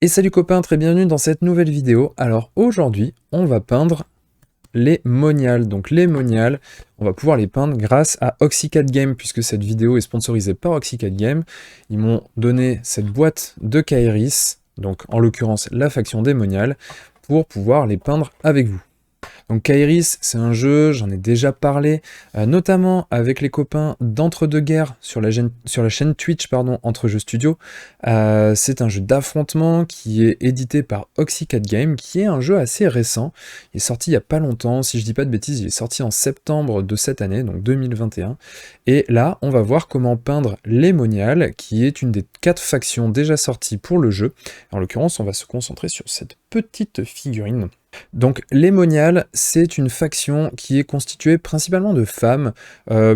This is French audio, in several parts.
Et salut copains, très bienvenue dans cette nouvelle vidéo. Alors aujourd'hui, on va peindre les moniales. Donc les moniales, on va pouvoir les peindre grâce à Oxycat Game, puisque cette vidéo est sponsorisée par Oxycat Game. Ils m'ont donné cette boîte de Kairis, donc en l'occurrence la faction des moniales, pour pouvoir les peindre avec vous. Donc Kairis, c'est un jeu, j'en ai déjà parlé, notamment avec les copains d'Entre-deux-Guerres sur la chaîne Twitch, pardon, Entre Jeux Studio. C'est un jeu d'affrontement qui est édité par Oxycat Game, qui est un jeu assez récent. Il est sorti il n'y a pas longtemps, si je dis pas de bêtises, il est sorti en septembre de cette année, donc 2021. Et là, on va voir comment peindre les moniales, qui est une des 4 factions déjà sorties pour le jeu. En l'occurrence, on va se concentrer sur cette petite figurine. Donc les moniales, c'est une faction qui est constituée principalement de femmes,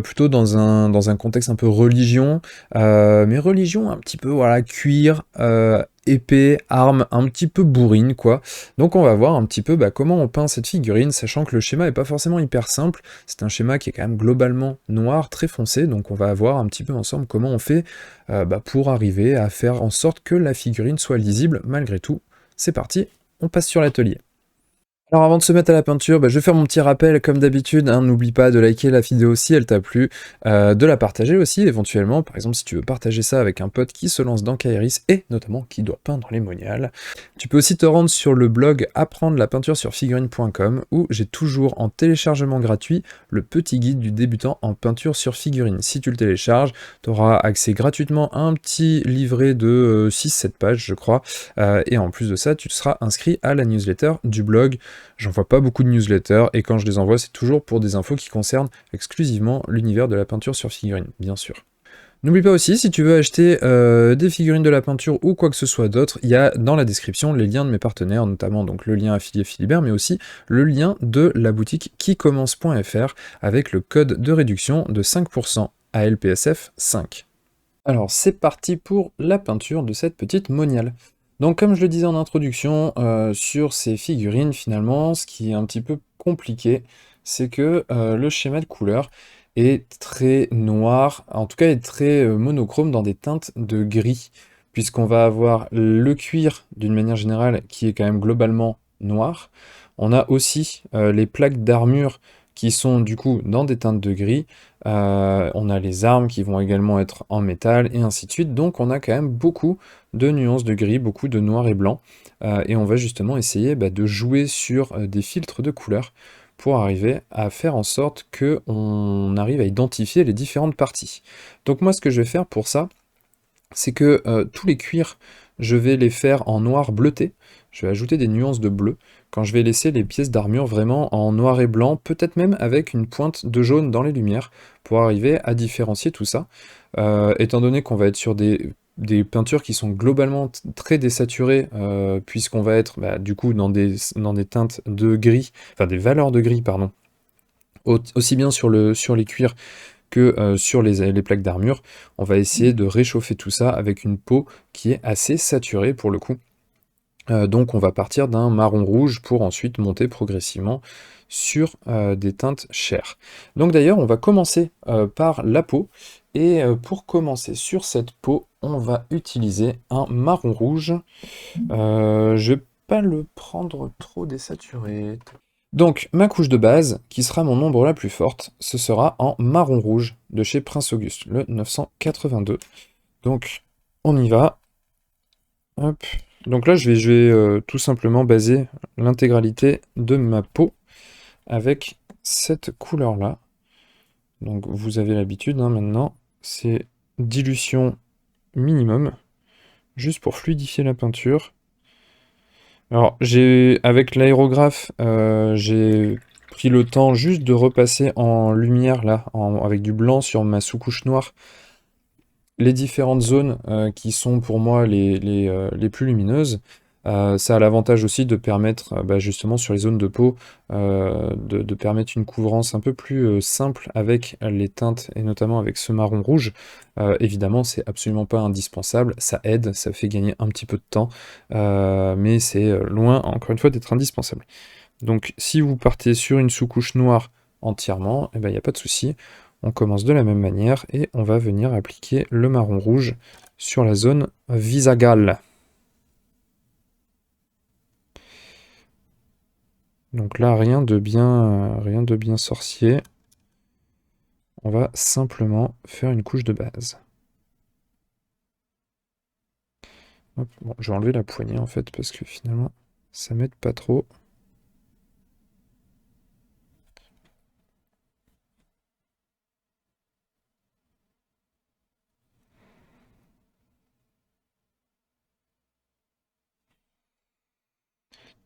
plutôt dans un contexte un peu religion, mais religion un petit peu, voilà, cuir, épée, arme, un petit peu bourrine, quoi. Donc on va voir un petit peu comment on peint cette figurine, sachant que le schéma est pas forcément hyper simple, c'est un schéma qui est quand même globalement noir, très foncé, donc on va voir un petit peu ensemble comment on fait pour arriver à faire en sorte que la figurine soit lisible malgré tout. C'est parti, on passe sur l'atelier. Alors avant de se mettre à la peinture, je vais faire mon petit rappel comme d'habitude, hein, n'oublie pas de liker la vidéo si elle t'a plu, de la partager aussi éventuellement, par exemple si tu veux partager ça avec un pote qui se lance dans Kairis et notamment qui doit peindre les moniales. Tu peux aussi te rendre sur le blog apprendre la peinture sur figurine.com où j'ai toujours en téléchargement gratuit le petit guide du débutant en peinture sur figurine. Si tu le télécharges, tu auras accès gratuitement à un petit livret de 6-7 pages je crois, et en plus de ça tu seras inscrit à la newsletter du blog. J'envoie pas beaucoup de newsletters et quand je les envoie, c'est toujours pour des infos qui concernent exclusivement l'univers de la peinture sur figurine, bien sûr. N'oublie pas aussi, si tu veux acheter des figurines de la peinture ou quoi que ce soit d'autre, il y a dans la description les liens de mes partenaires, notamment donc le lien affilié Philibert, mais aussi le lien de la boutique quicommence.fr avec le code de réduction de 5% à LPSF 5. Alors c'est parti pour la peinture de cette petite moniale. Donc comme je le disais en introduction, sur ces figurines finalement, ce qui est un petit peu compliqué, c'est que le schéma de couleur est très noir, en tout cas est très monochrome dans des teintes de gris, puisqu'on va avoir le cuir d'une manière générale qui est quand même globalement noir. On a aussi les plaques d'armure qui sont du coup dans des teintes de gris. On a les armes qui vont également être en métal et ainsi de suite. Donc on a quand même beaucoup de nuances de gris, beaucoup de noir et blanc. Et on va justement essayer de jouer sur des filtres de couleurs pour arriver à faire en sorte qu'on arrive à identifier les différentes parties. Donc moi ce que je vais faire pour ça, c'est que tous les cuirs, je vais les faire en noir bleuté. Je vais ajouter des nuances de bleu, quand je vais laisser les pièces d'armure vraiment en noir et blanc, peut-être même avec une pointe de jaune dans les lumières, pour arriver à différencier tout ça. Étant donné qu'on va être sur des peintures qui sont globalement très désaturées, puisqu'on va être du coup dans des teintes de gris, enfin des valeurs de gris, pardon, aussi bien sur les cuirs que sur les plaques d'armure, on va essayer de réchauffer tout ça avec une peau qui est assez saturée pour le coup. Donc on va partir d'un marron rouge pour ensuite monter progressivement sur des teintes chères. Donc d'ailleurs on va commencer par la peau, et pour commencer sur cette peau, on va utiliser un marron rouge. Je vais pas le prendre trop désaturé. Donc ma couche de base, qui sera mon ombre la plus forte, ce sera en marron rouge de chez Prince Auguste, le 982. Donc on y va. Hop. Donc là, je vais tout simplement baser l'intégralité de ma peau avec cette couleur-là. Donc vous avez l'habitude, hein, maintenant, c'est dilution minimum, juste pour fluidifier la peinture. Alors, avec l'aérographe, j'ai pris le temps juste de repasser en lumière, là, avec du blanc sur ma sous-couche noire, les différentes zones qui sont pour moi les plus lumineuses. Ça a l'avantage aussi de permettre, justement sur les zones de peau, de permettre une couvrance un peu plus simple avec les teintes, et notamment avec ce marron rouge. Évidemment, c'est absolument pas indispensable, ça aide, ça fait gagner un petit peu de temps, mais c'est loin, encore une fois, d'être indispensable. Donc si vous partez sur une sous-couche noire entièrement, il n'y a pas de souci. On commence de la même manière et on va venir appliquer le marron rouge sur la zone visagale. Donc là, rien de bien sorcier. On va simplement faire une couche de base. Hop, bon, je vais enlever la poignée en fait parce que finalement ça m'aide pas trop.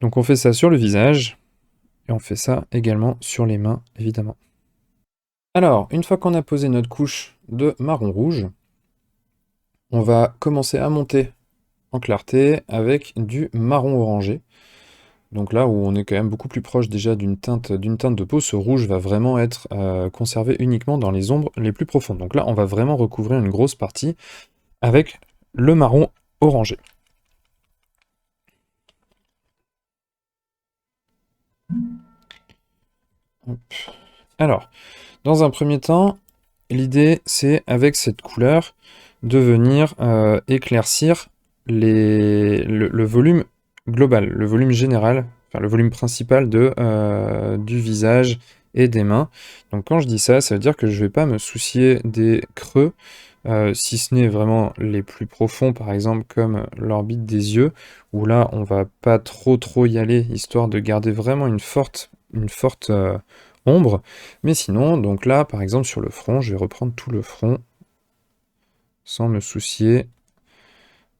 Donc on fait ça sur le visage et on fait ça également sur les mains évidemment. Alors, une fois qu'on a posé notre couche de marron rouge, on va commencer à monter en clarté avec du marron orangé. Donc là où on est quand même beaucoup plus proche déjà d'une teinte de peau, ce rouge va vraiment être conservé uniquement dans les ombres les plus profondes. Donc là, on va vraiment recouvrir une grosse partie avec le marron orangé. Hop. Alors, dans un premier temps, l'idée c'est avec cette couleur de venir éclaircir le volume global, le volume général, enfin le volume principal du visage et des mains. Donc quand je dis ça, ça veut dire que je ne vais pas me soucier des creux, si ce n'est vraiment les plus profonds, par exemple comme l'orbite des yeux, où là on va pas trop y aller, histoire de garder vraiment une forte ombre. Mais sinon, donc là, par exemple sur le front, je vais reprendre tout le front sans me soucier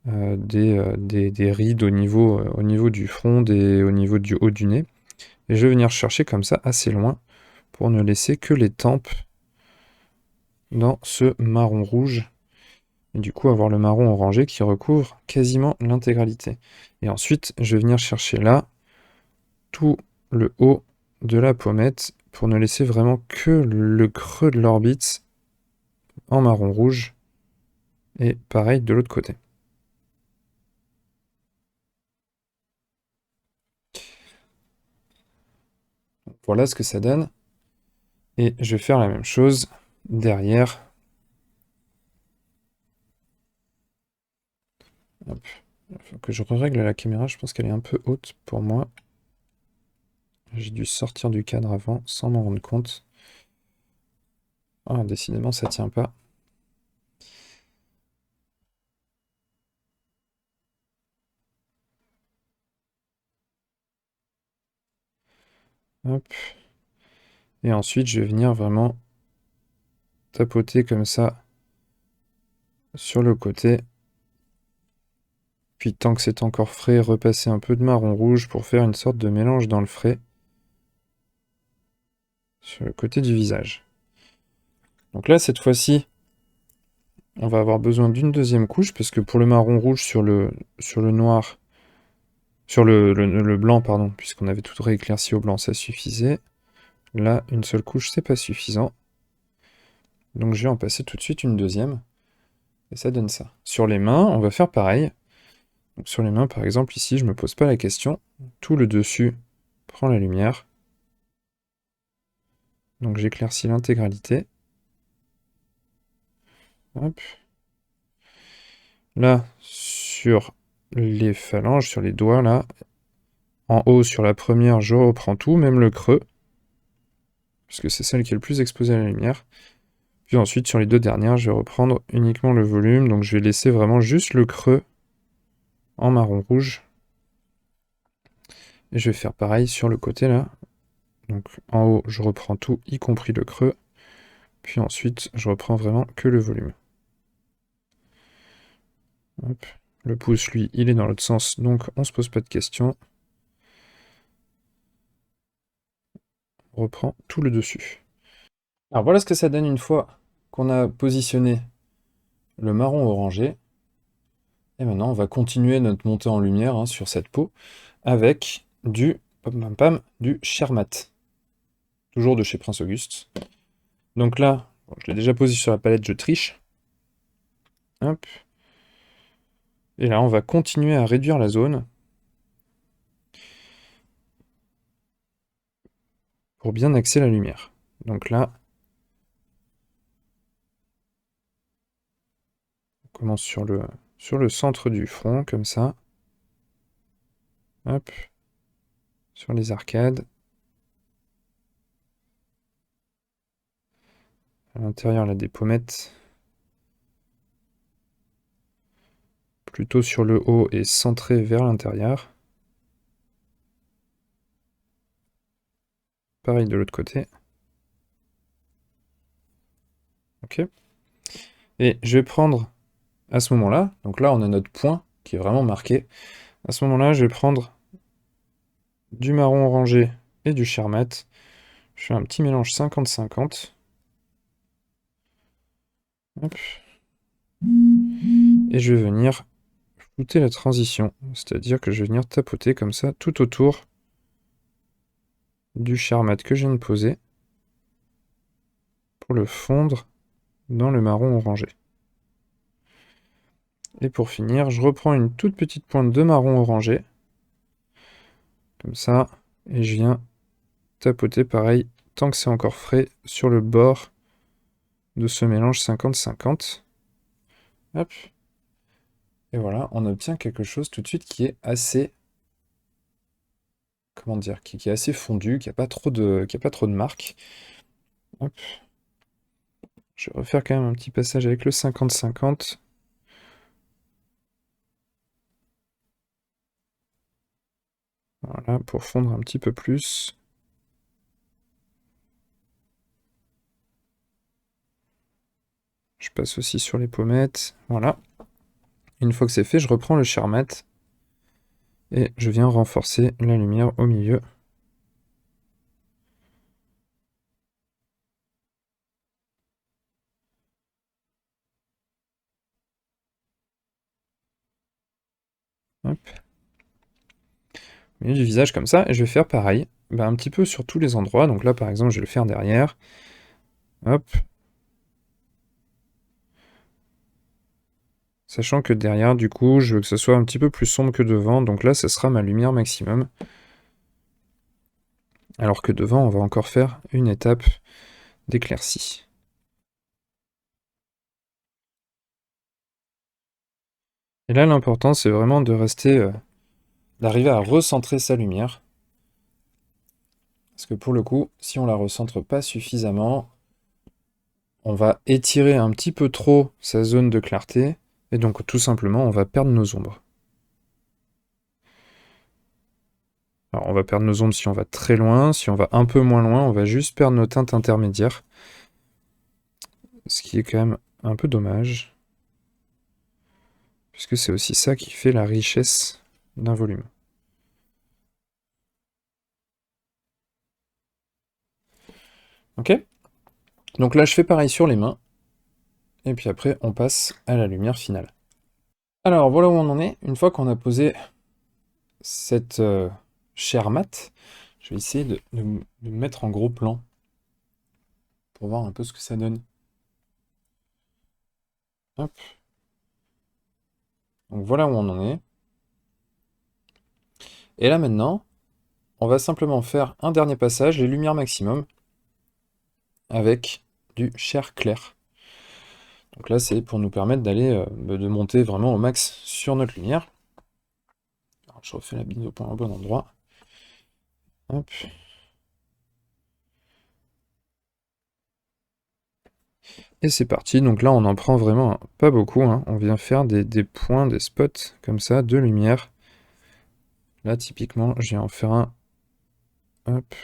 des rides au niveau du front, au niveau du haut du nez. Et je vais venir chercher comme ça assez loin pour ne laisser que les tempes dans ce marron rouge. Et du coup avoir le marron orangé qui recouvre quasiment l'intégralité. Et ensuite, je vais venir chercher là tout le haut de la pommette pour ne laisser vraiment que le creux de l'orbite en marron rouge. Et pareil de l'autre côté. Voilà ce que ça donne. Et je vais faire la même chose derrière. Hop. Il faut que je règle la caméra, je pense qu'elle est un peu haute pour moi. J'ai dû sortir du cadre avant sans m'en rendre compte. Ah, décidément, ça tient pas. Hop. Et ensuite, je vais venir vraiment tapoter comme ça sur le côté. Puis tant que c'est encore frais, repasser un peu de marron rouge pour faire une sorte de mélange dans le frais sur le côté du visage. Donc là, cette fois-ci, on va avoir besoin d'une deuxième couche parce que pour le marron rouge sur le noir, sur le blanc, pardon, puisqu'on avait tout rééclairci au blanc, ça suffisait. Là, une seule couche, c'est pas suffisant. Donc je vais en passer tout de suite une deuxième. Et ça donne ça. Sur les mains, on va faire pareil. Donc sur les mains, par exemple, ici, je me pose pas la question. Tout le dessus prend la lumière. Donc j'éclaircis l'intégralité. Hop. Là, sur les phalanges, sur les doigts, là, en haut, sur la première, je reprends tout, même le creux, puisque c'est celle qui est le plus exposée à la lumière. Puis ensuite, sur les deux dernières, je vais reprendre uniquement le volume, donc je vais laisser vraiment juste le creux en marron rouge. Et je vais faire pareil sur le côté, là. Donc en haut, je reprends tout, y compris le creux. Puis ensuite, je reprends vraiment que le volume. Hop. Le pouce, lui, il est dans l'autre sens, donc on se pose pas de questions. On reprend tout le dessus. Alors voilà ce que ça donne une fois qu'on a positionné le marron orangé. Et maintenant, on va continuer notre montée en lumière hein, sur cette peau avec du du Sheer Matte. Toujours de chez Prince Auguste. Donc là, bon, je l'ai déjà posé sur la palette, je triche. Hop. Et là, on va continuer à réduire la zone pour bien axer la lumière. Donc là, on commence sur le centre du front, comme ça. Hop. Sur les arcades. À l'intérieur, là, des pommettes. Plutôt sur le haut et centré vers l'intérieur. Pareil de l'autre côté. Ok. Et je vais prendre, à ce moment-là, donc là on a notre point qui est vraiment marqué. À ce moment-là, je vais prendre du marron orangé et du Charmat. Je fais un petit mélange 50-50. Hop. Et je vais venir flouter la transition. C'est-à-dire que je vais venir tapoter comme ça tout autour du Charmat que je viens de poser pour le fondre dans le marron orangé. Et pour finir, je reprends une toute petite pointe de marron orangé, comme ça, et je viens tapoter pareil, tant que c'est encore frais, sur le bord de ce mélange 50-50. Hop. Et voilà, on obtient quelque chose tout de suite qui est assez, comment dire, qui est assez fondu, qui n'a pas trop de marques. Hop. Je vais refaire quand même un petit passage avec le 50-50. Voilà, pour fondre un petit peu plus. Je passe aussi sur les pommettes. Voilà. Une fois que c'est fait, je reprends le Charmat et je viens renforcer la lumière au milieu. Hop. Au milieu du visage comme ça, et je vais faire pareil, un petit peu sur tous les endroits. Donc là, par exemple, je vais le faire derrière. Hop. Sachant que derrière, du coup, je veux que ce soit un petit peu plus sombre que devant. Donc là, ce sera ma lumière maximum. Alors que devant, on va encore faire une étape d'éclaircie. Et là, l'important, c'est vraiment de rester, d'arriver à recentrer sa lumière. Parce que pour le coup, si on la recentre pas suffisamment, on va étirer un petit peu trop sa zone de clarté, et donc tout simplement, on va perdre nos ombres. Alors, on va perdre nos ombres si on va très loin, si on va un peu moins loin, on va juste perdre nos teintes intermédiaires. Ce qui est quand même un peu dommage. Puisque c'est aussi ça qui fait la richesse d'un volume. Ok? Donc là, je fais pareil sur les mains. Et puis après, on passe à la lumière finale. Alors, voilà où on en est. Une fois qu'on a posé cette chair mat, je vais essayer de me mettre en gros plan pour voir un peu ce que ça donne. Hop. Donc voilà où on en est. Et là maintenant, on va simplement faire un dernier passage, les lumières maximum, avec du chair clair. Donc là, c'est pour nous permettre d'aller, de monter vraiment au max sur notre lumière. Alors, je refais la bise au bon endroit. Hop. Et c'est parti, donc là on en prend vraiment pas beaucoup, hein. On vient faire des points, des spots comme ça, de lumière. Là typiquement, je vais en faire un, hop,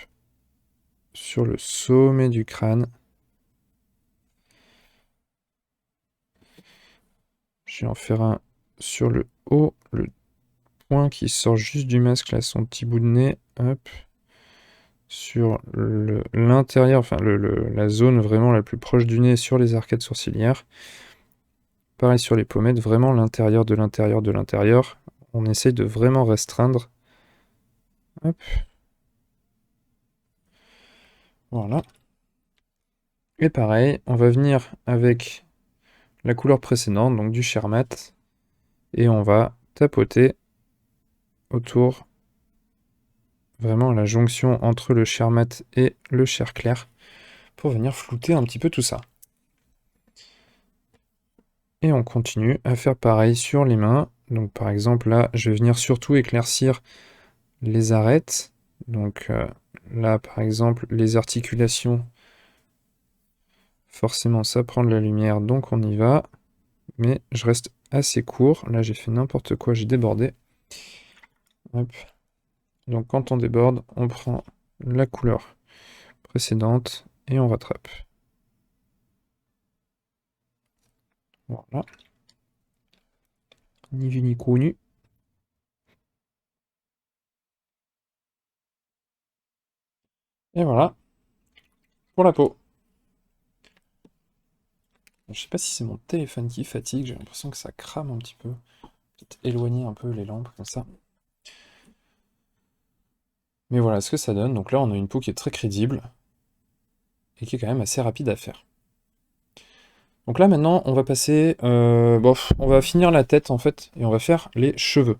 sur le sommet du crâne. Je vais en faire un sur le haut, le point qui sort juste du masque, là, son petit bout de nez, hop. Sur l'intérieur, enfin la zone vraiment la plus proche du nez, sur les arcades sourcilières. Pareil sur les pommettes, vraiment l'intérieur de l'intérieur de l'intérieur. On essaye de vraiment restreindre. Hop. Voilà. Et pareil, on va venir avec la couleur précédente, donc du chair mat, et on va tapoter autour, vraiment à la jonction entre le chair mat et le chair clair, pour venir flouter un petit peu tout ça. Et on continue à faire pareil sur les mains. Donc par exemple là, je vais venir surtout éclaircir les arêtes. Donc là par exemple, les articulations Forcément, ça prend de la lumière, donc on y va. Mais je reste assez court. Là, j'ai fait n'importe quoi, j'ai débordé. Hop. Donc quand on déborde, on prend la couleur précédente et on rattrape. Voilà. Ni vu ni connu. Et voilà, pour la peau. Je sais pas si c'est mon téléphone qui fatigue, j'ai l'impression que ça crame un petit peu. Peut-être éloigner un peu les lampes comme ça. Mais voilà ce que ça donne. Donc là, on a une peau qui est très crédible et qui est quand même assez rapide à faire. Donc là, maintenant, on va passer... on va finir la tête, en fait, et on va faire les cheveux.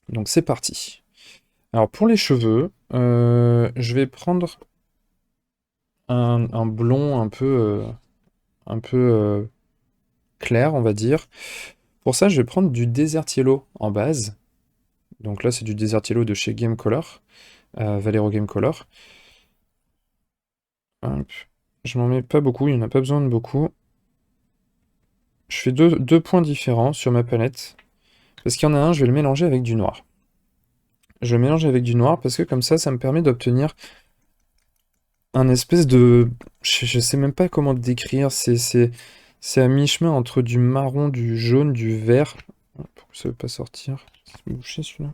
Donc c'est parti. Alors pour les cheveux, je vais prendre un blond un peu clair, on va dire. Pour ça, je vais prendre du Desert Yellow en base. Donc là, c'est du Desert Yellow de chez Game Color, Valero Game Color. Hop. Je m'en mets pas beaucoup, il n'y en a pas besoin de beaucoup. Je fais deux points différents sur ma palette. Parce qu'il y en a un, je vais le mélanger avec du noir. Je le mélange avec du noir parce que comme ça me permet d'obtenir un espèce de... Je sais même pas comment te décrire, c'est à mi-chemin entre du marron, du jaune, du vert. Pourquoi ça veut pas sortir? C'est bouché celui-là.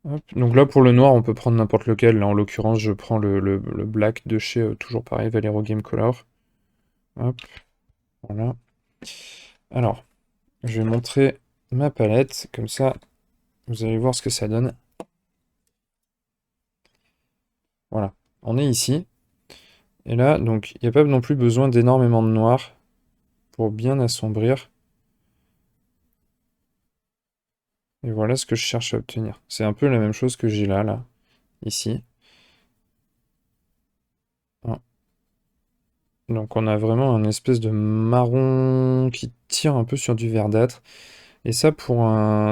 Hop. Donc là pour le noir on peut prendre n'importe lequel. Là en l'occurrence je prends le black de chez toujours pareil, Valero Game Color. Hop, voilà. Alors, je vais montrer ma palette, comme ça vous allez voir ce que ça donne. Voilà, on est ici. Et là, donc, il n'y a pas non plus besoin d'énormément de noir pour bien assombrir. Et voilà ce que je cherche à obtenir. C'est un peu la même chose que j'ai là, ici. Voilà. Donc on a vraiment un espèce de marron qui tire un peu sur du verdâtre. Et ça,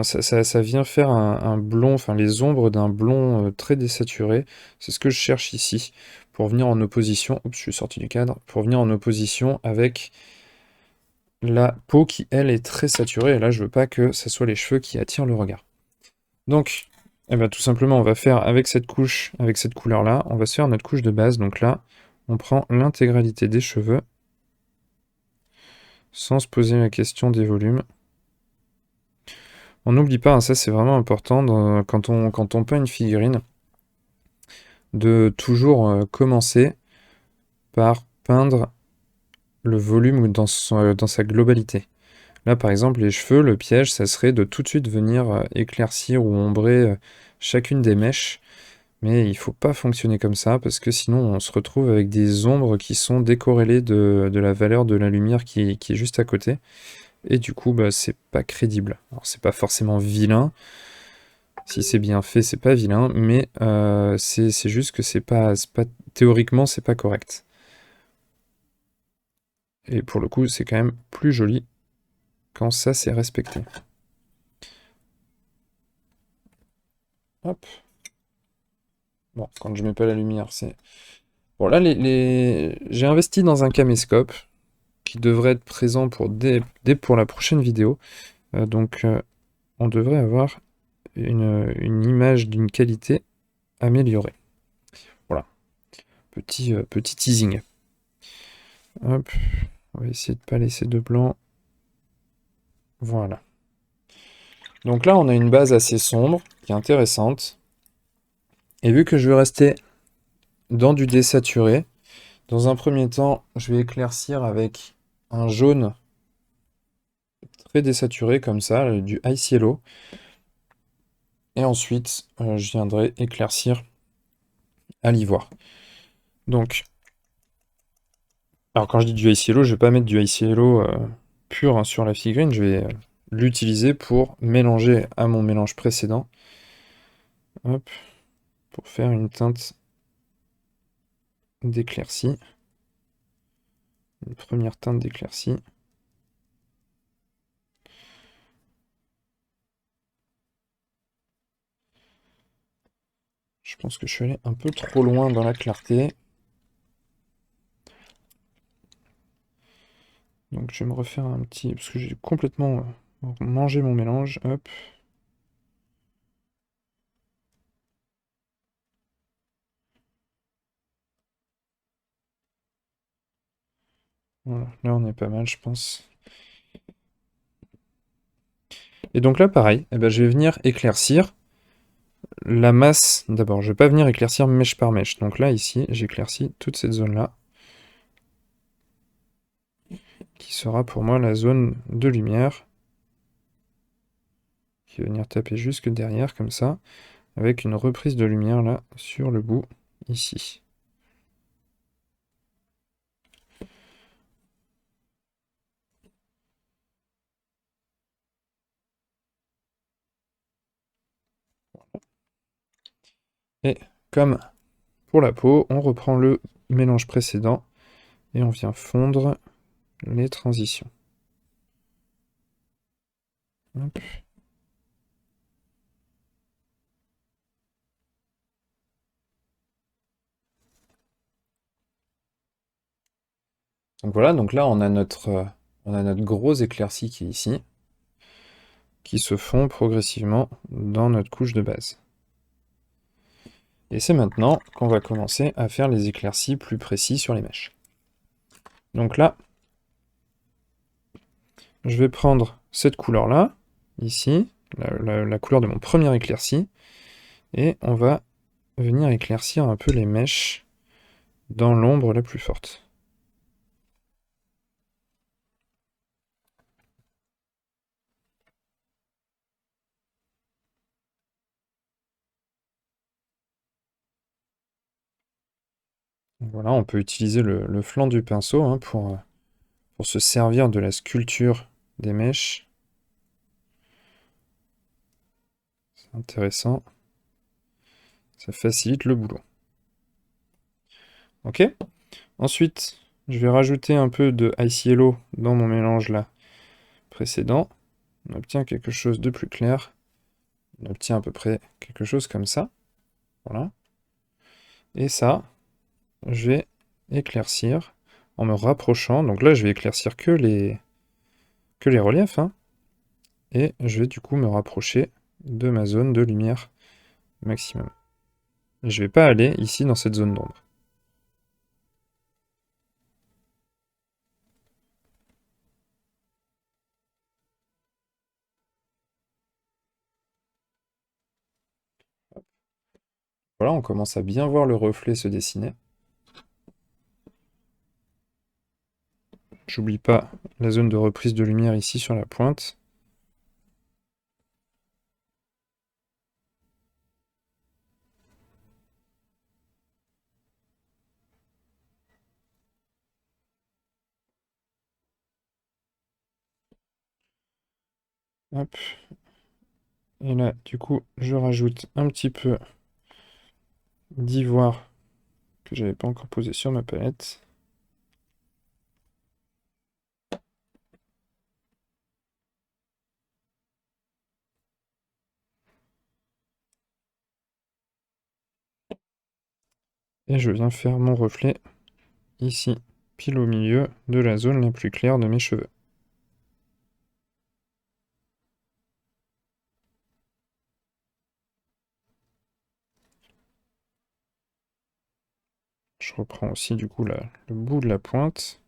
ça vient faire un blond, enfin les ombres d'un blond très désaturé. C'est ce que je cherche ici, pour venir en opposition, oups, je suis sorti du cadre, pour venir en opposition avec la peau qui, elle, est très saturée. Et là, je veux pas que ce soit les cheveux qui attirent le regard. Donc, eh ben, tout simplement, on va faire avec cette couche, avec cette couleur-là, on va se faire notre couche de base. Donc là, on prend l'intégralité des cheveux, sans se poser la question des volumes. On n'oublie pas, hein, ça c'est vraiment important quand on peint une figurine, de toujours commencer par peindre le volume dans sa globalité. Là par exemple les cheveux, le piège ça serait de tout de suite venir éclaircir ou ombrer chacune des mèches, mais il faut pas fonctionner comme ça parce que sinon on se retrouve avec des ombres qui sont décorrélées de la valeur de la lumière qui est juste à côté, et du coup bah, c'est pas crédible. Alors c'est pas forcément vilain. Si c'est bien fait, c'est pas vilain, mais c'est juste que théoriquement, c'est pas correct. Et pour le coup, c'est quand même plus joli quand ça c'est respecté. Hop. Bon, quand je mets pas la lumière, c'est... Bon, là, j'ai investi dans un caméscope qui devrait être présent dès pour la prochaine vidéo. On devrait avoir une image d'une qualité améliorée. Voilà, petit teasing. Hop, on va essayer de pas laisser de blanc. Voilà. Donc là, on a une base assez sombre, qui est intéressante. Et vu que je vais rester dans du désaturé, dans un premier temps, je vais éclaircir avec un jaune très désaturé, comme ça, du Ice Yellow. Et ensuite, je viendrai éclaircir à l'ivoire. Donc, alors quand je dis du Ice Yellow, je vais pas mettre du Ice Yellow pur hein, sur la figurine, je vais l'utiliser pour mélanger à mon mélange précédent. Hop, pour faire une teinte d'éclaircie. Une première teinte d'éclaircie. Je pense que je suis allé un peu trop loin dans la clarté. Donc je vais me refaire un petit... Parce que j'ai complètement mangé mon mélange. Hop. Voilà, là on est pas mal, je pense. Et donc là, pareil, eh ben, je vais venir éclaircir la masse. D'abord, je vais pas venir éclaircir mèche par mèche. Donc là, ici, j'éclaircis toute cette zone-là, qui sera pour moi la zone de lumière, qui va venir taper jusque derrière, comme ça, avec une reprise de lumière là, sur le bout, ici. Et comme pour la peau, on reprend le mélange précédent et on vient fondre les transitions. Hop. Donc voilà, donc là on a notre gros éclairci qui est ici, qui se fond progressivement dans notre couche de base. Et c'est maintenant qu'on va commencer à faire les éclaircies plus précis sur les mèches. Donc là, je vais prendre cette couleur-là, ici, la couleur de mon premier éclairci, et on va venir éclaircir un peu les mèches dans l'ombre la plus forte. Donc voilà, on peut utiliser le flanc du pinceau hein, pour se servir de la sculpture des mèches. C'est intéressant. Ça facilite le boulot. Ok. Ensuite, je vais rajouter un peu de Ice Yellow dans mon mélange là précédent. On obtient quelque chose de plus clair. On obtient à peu près quelque chose comme ça. Voilà. Et ça, je vais éclaircir en me rapprochant. Donc là, je vais éclaircir que les reliefs. Hein. Et je vais du coup me rapprocher de ma zone de lumière maximum. Et je vais pas aller ici dans cette zone d'ombre. Voilà, on commence à bien voir le reflet se dessiner. J'oublie pas la zone de reprise de lumière ici sur la pointe. Hop. Et là, du coup, je rajoute un petit peu d'ivoire que j'avais pas encore posé sur ma palette. Et je viens faire mon reflet ici, pile au milieu de la zone la plus claire de mes cheveux. Je reprends aussi du coup le bout de la pointe.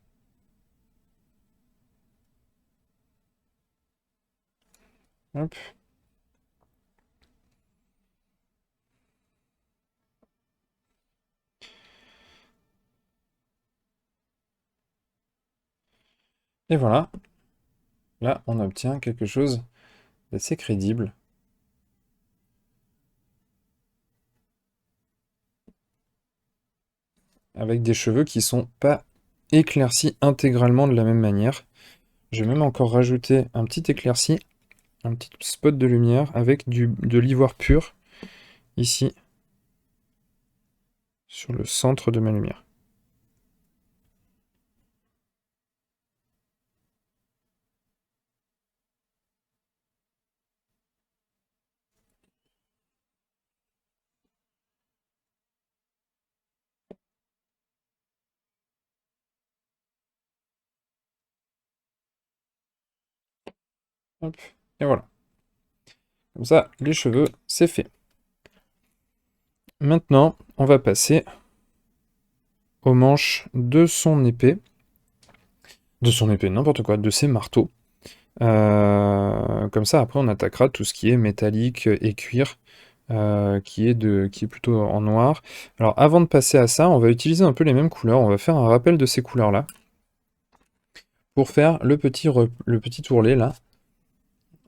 Hop. Et voilà. Là, on obtient quelque chose d'assez crédible. Avec des cheveux qui sont pas éclaircis intégralement de la même manière. Je vais même encore rajouter un petit éclairci, un petit spot de lumière avec de l'ivoire pur ici sur le centre de ma lumière. Hop, et voilà. Comme ça, les cheveux, c'est fait. Maintenant, on va passer aux manches de son épée. De son épée, n'importe quoi, de ses marteaux. Comme ça, après, on attaquera tout ce qui est métallique et cuir, qui est plutôt en noir. Alors, avant de passer à ça, on va utiliser un peu les mêmes couleurs. On va faire un rappel de ces couleurs-là pour faire le petit ourlet, là.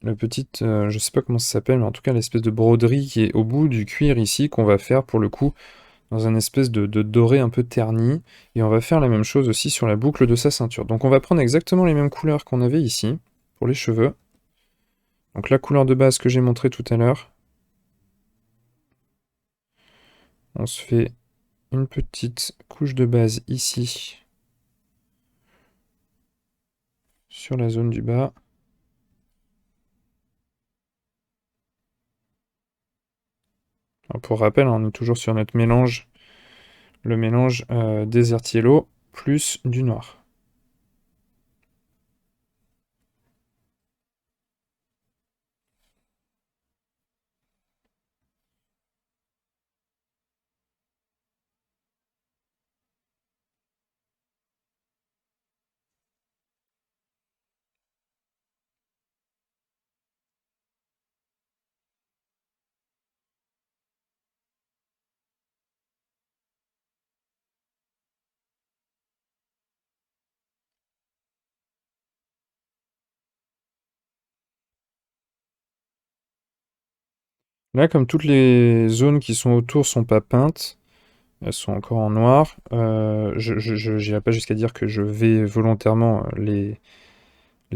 Je sais pas comment ça s'appelle, mais en tout cas, l'espèce de broderie qui est au bout du cuir ici, qu'on va faire, pour le coup, dans un espèce de doré un peu terni. Et on va faire la même chose aussi sur la boucle de sa ceinture. Donc, on va prendre exactement les mêmes couleurs qu'on avait ici, pour les cheveux. Donc la couleur de base que j'ai montré tout à l'heure, on se fait une petite couche de base ici, sur la zone du bas. Alors, pour rappel, on est toujours sur notre mélange, le mélange Desert Yellow plus du noir. Là, comme toutes les zones qui sont autour sont pas peintes, elles sont encore en noir, je n'irai pas jusqu'à dire que je vais volontairement les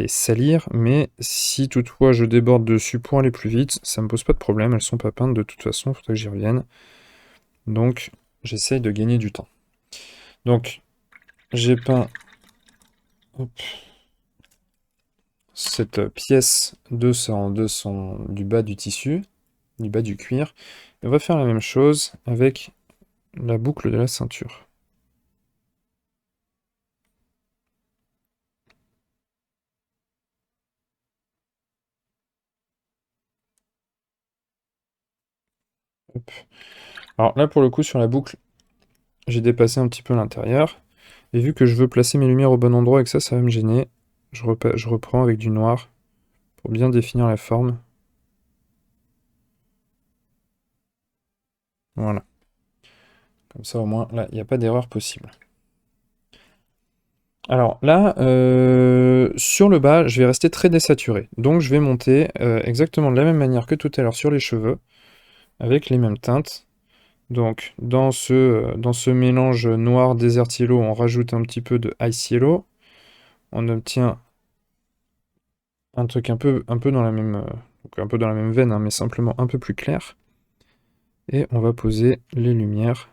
salir, mais si toutefois je déborde dessus pour aller plus vite, ça me pose pas de problème, elles sont pas peintes de toute façon, il faudrait que j'y revienne. Donc j'essaye de gagner du temps. Donc j'ai peint hop, cette pièce du bas du tissu, du bas du cuir. Et on va faire la même chose avec la boucle de la ceinture. Hop. Alors là pour le coup sur la boucle, j'ai dépassé un petit peu l'intérieur. Et vu que je veux placer mes lumières au bon endroit et que ça va me gêner, je reprends avec du noir pour bien définir la forme. Voilà. Comme ça au moins, là, il n'y a pas d'erreur possible. Alors là, sur le bas, je vais rester très désaturé. Donc je vais monter exactement de la même manière que tout à l'heure sur les cheveux, avec les mêmes teintes. Donc dans ce mélange noir desert yellow, on rajoute un petit peu de ice yellow. On obtient un truc un peu dans la même, donc un peu dans la même veine, hein, mais simplement un peu plus clair. Et on va poser les lumières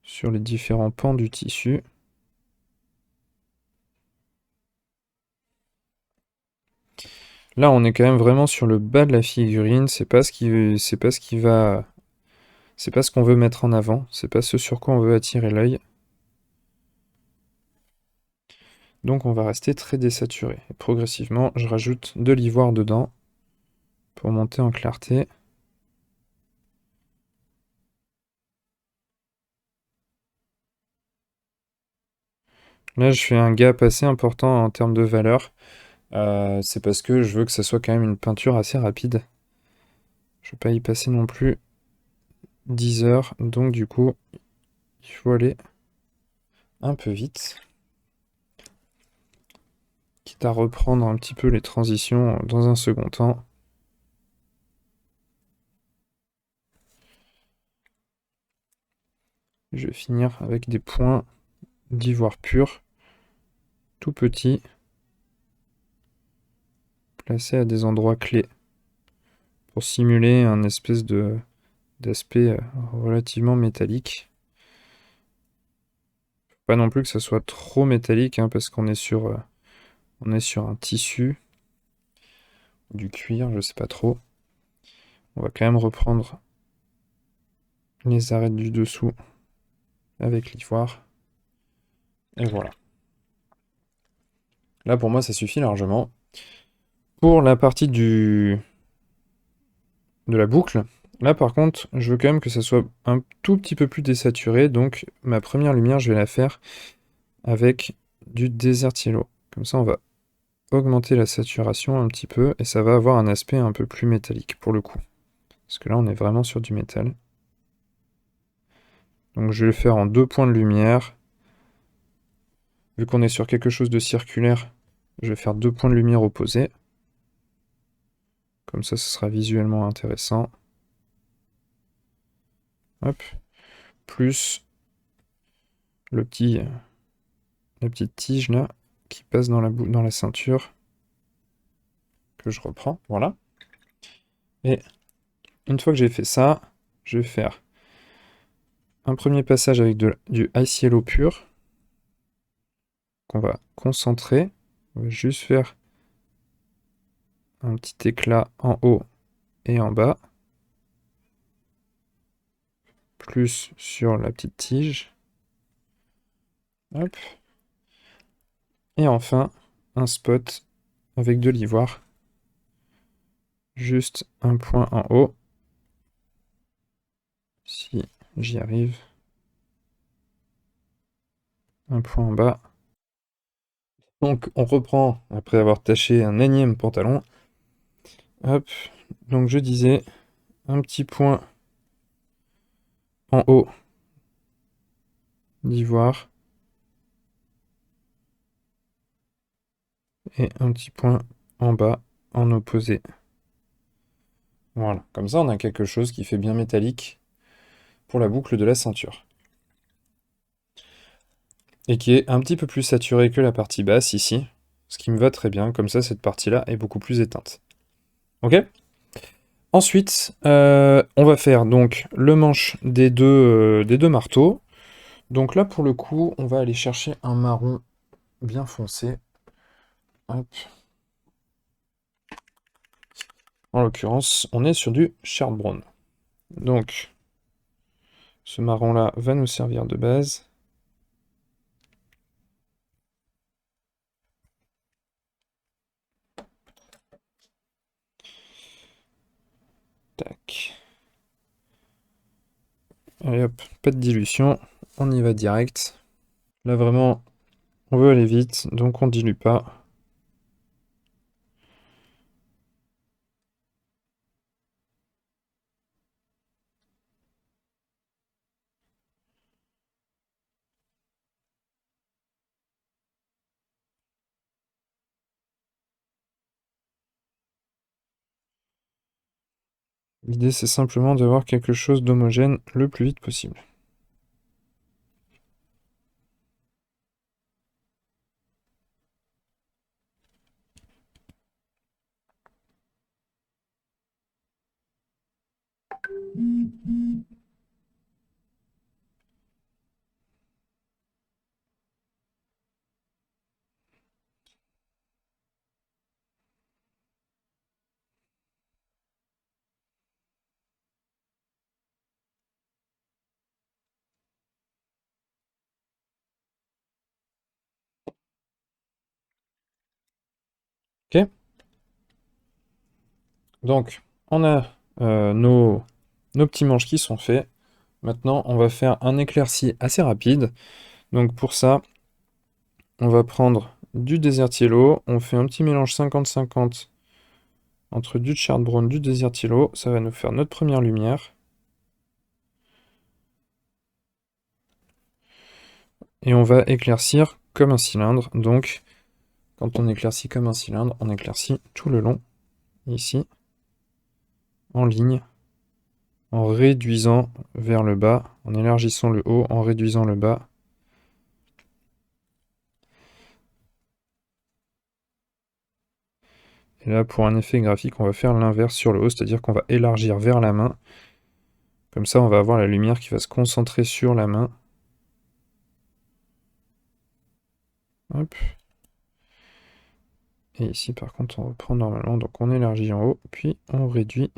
sur les différents pans du tissu. Là, on est quand même vraiment sur le bas de la figurine. C'est pas ce qu'on veut mettre en avant. C'est pas ce sur quoi on veut attirer l'œil. Donc, on va rester très désaturé. Et progressivement, je rajoute de l'ivoire dedans pour monter en clarté. Là, je fais un gap assez important en termes de valeur. C'est parce que je veux que ça soit quand même une peinture assez rapide. Je ne veux pas y passer non plus 10 heures. Donc, du coup, il faut aller un peu vite. Quitte à reprendre un petit peu les transitions dans un second temps. Je vais finir avec des points d'ivoire pur, tout petits, placés à des endroits clés, pour simuler un espèce d'aspect relativement métallique. Faut pas non plus que ça soit trop métallique, hein, parce on est sur un tissu, du cuir, je sais pas trop. On va quand même reprendre les arêtes du dessous avec l'ivoire. Et voilà. Là, pour moi, ça suffit largement. Pour la partie de la boucle, là, par contre, je veux quand même que ça soit un tout petit peu plus désaturé. Donc, ma première lumière, je vais la faire avec du Desert Yellow. Comme ça, on va augmenter la saturation un petit peu et ça va avoir un aspect un peu plus métallique pour le coup. Parce que là, on est vraiment sur du métal. Donc, je vais le faire en 2 points de lumière. Vu qu'on est sur quelque chose de circulaire, je vais faire 2 points de lumière opposés. Comme ça, ce sera visuellement intéressant. Hop. Plus la petite tige là, qui passe dans la ceinture, que je reprends, voilà. Et une fois que j'ai fait ça, je vais faire un premier passage avec du Ice Yellow pur, qu'on va concentrer. On va juste faire un petit éclat en haut et en bas, plus sur la petite tige. Hop. Et enfin, un spot avec de l'ivoire. Juste un point en haut. Si j'y arrive. Un point en bas. Donc on reprend après avoir taché un énième pantalon. Hop. Donc je disais un petit point en haut d'ivoire. Et un petit point en bas en opposé. Voilà, comme ça on a quelque chose qui fait bien métallique pour la boucle de la ceinture. Et qui est un petit peu plus saturé que la partie basse ici, ce qui me va très bien, comme ça cette partie-là est beaucoup plus éteinte. Ok? Ensuite, on va faire donc le manche des deux marteaux. Donc là pour le coup, on va aller chercher un marron bien foncé. Hop. En l'occurrence, on est sur du Shard Brown. Donc, ce marron-là va nous servir de base. Tac. Allez hop, pas de dilution, on y va direct. Là vraiment, on veut aller vite, donc on dilue pas. L'idée c'est simplement d'avoir quelque chose d'homogène le plus vite possible. Ok. Donc, on a nos petits manches qui sont faits. Maintenant, on va faire un éclairci assez rapide. Donc pour ça, on va prendre du Desert Yellow. On fait un petit mélange 50-50 entre du Shard Brown, du Desert Yellow. Ça va nous faire notre première lumière. Et on va éclaircir comme un cylindre. Donc, quand on éclaircit comme un cylindre, on éclaircit tout le long, ici, en ligne, en réduisant vers le bas, en élargissant le haut, en réduisant le bas. Et là, pour un effet graphique, on va faire l'inverse sur le haut, c'est-à-dire qu'on va élargir vers la main. Comme ça, on va avoir la lumière qui va se concentrer sur la main. Hop. Et ici, par contre, on reprend normalement. Donc, on élargit en haut, puis on réduit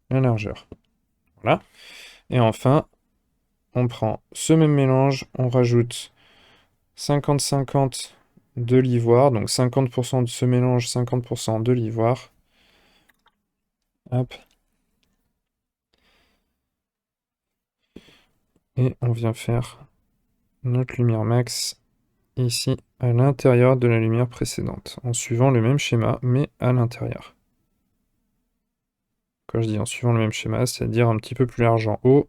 la largeur. Voilà. Et enfin, on prend ce même mélange, on rajoute 50-50 de l'ivoire, donc 50% de ce mélange, 50% de l'ivoire. Hop. Et on vient faire notre lumière max ici à l'intérieur de la lumière précédente, en suivant le même schéma, mais à l'intérieur. Quand je dis en suivant le même schéma, c'est-à-dire un petit peu plus large en haut,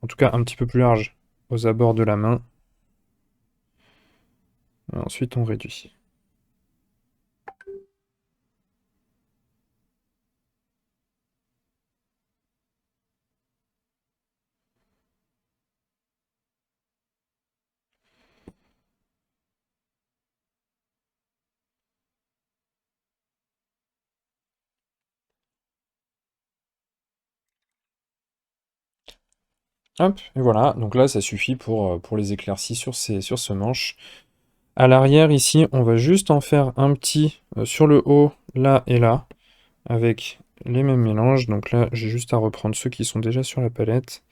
en tout cas un petit peu plus large aux abords de la main. Et ensuite on réduit. Hop, et voilà, donc là ça suffit pour les éclaircies sur ce manche. À l'arrière ici, on va juste en faire un petit sur le haut, là et là, avec les mêmes mélanges. Donc là, j'ai juste à reprendre ceux qui sont déjà sur la palette.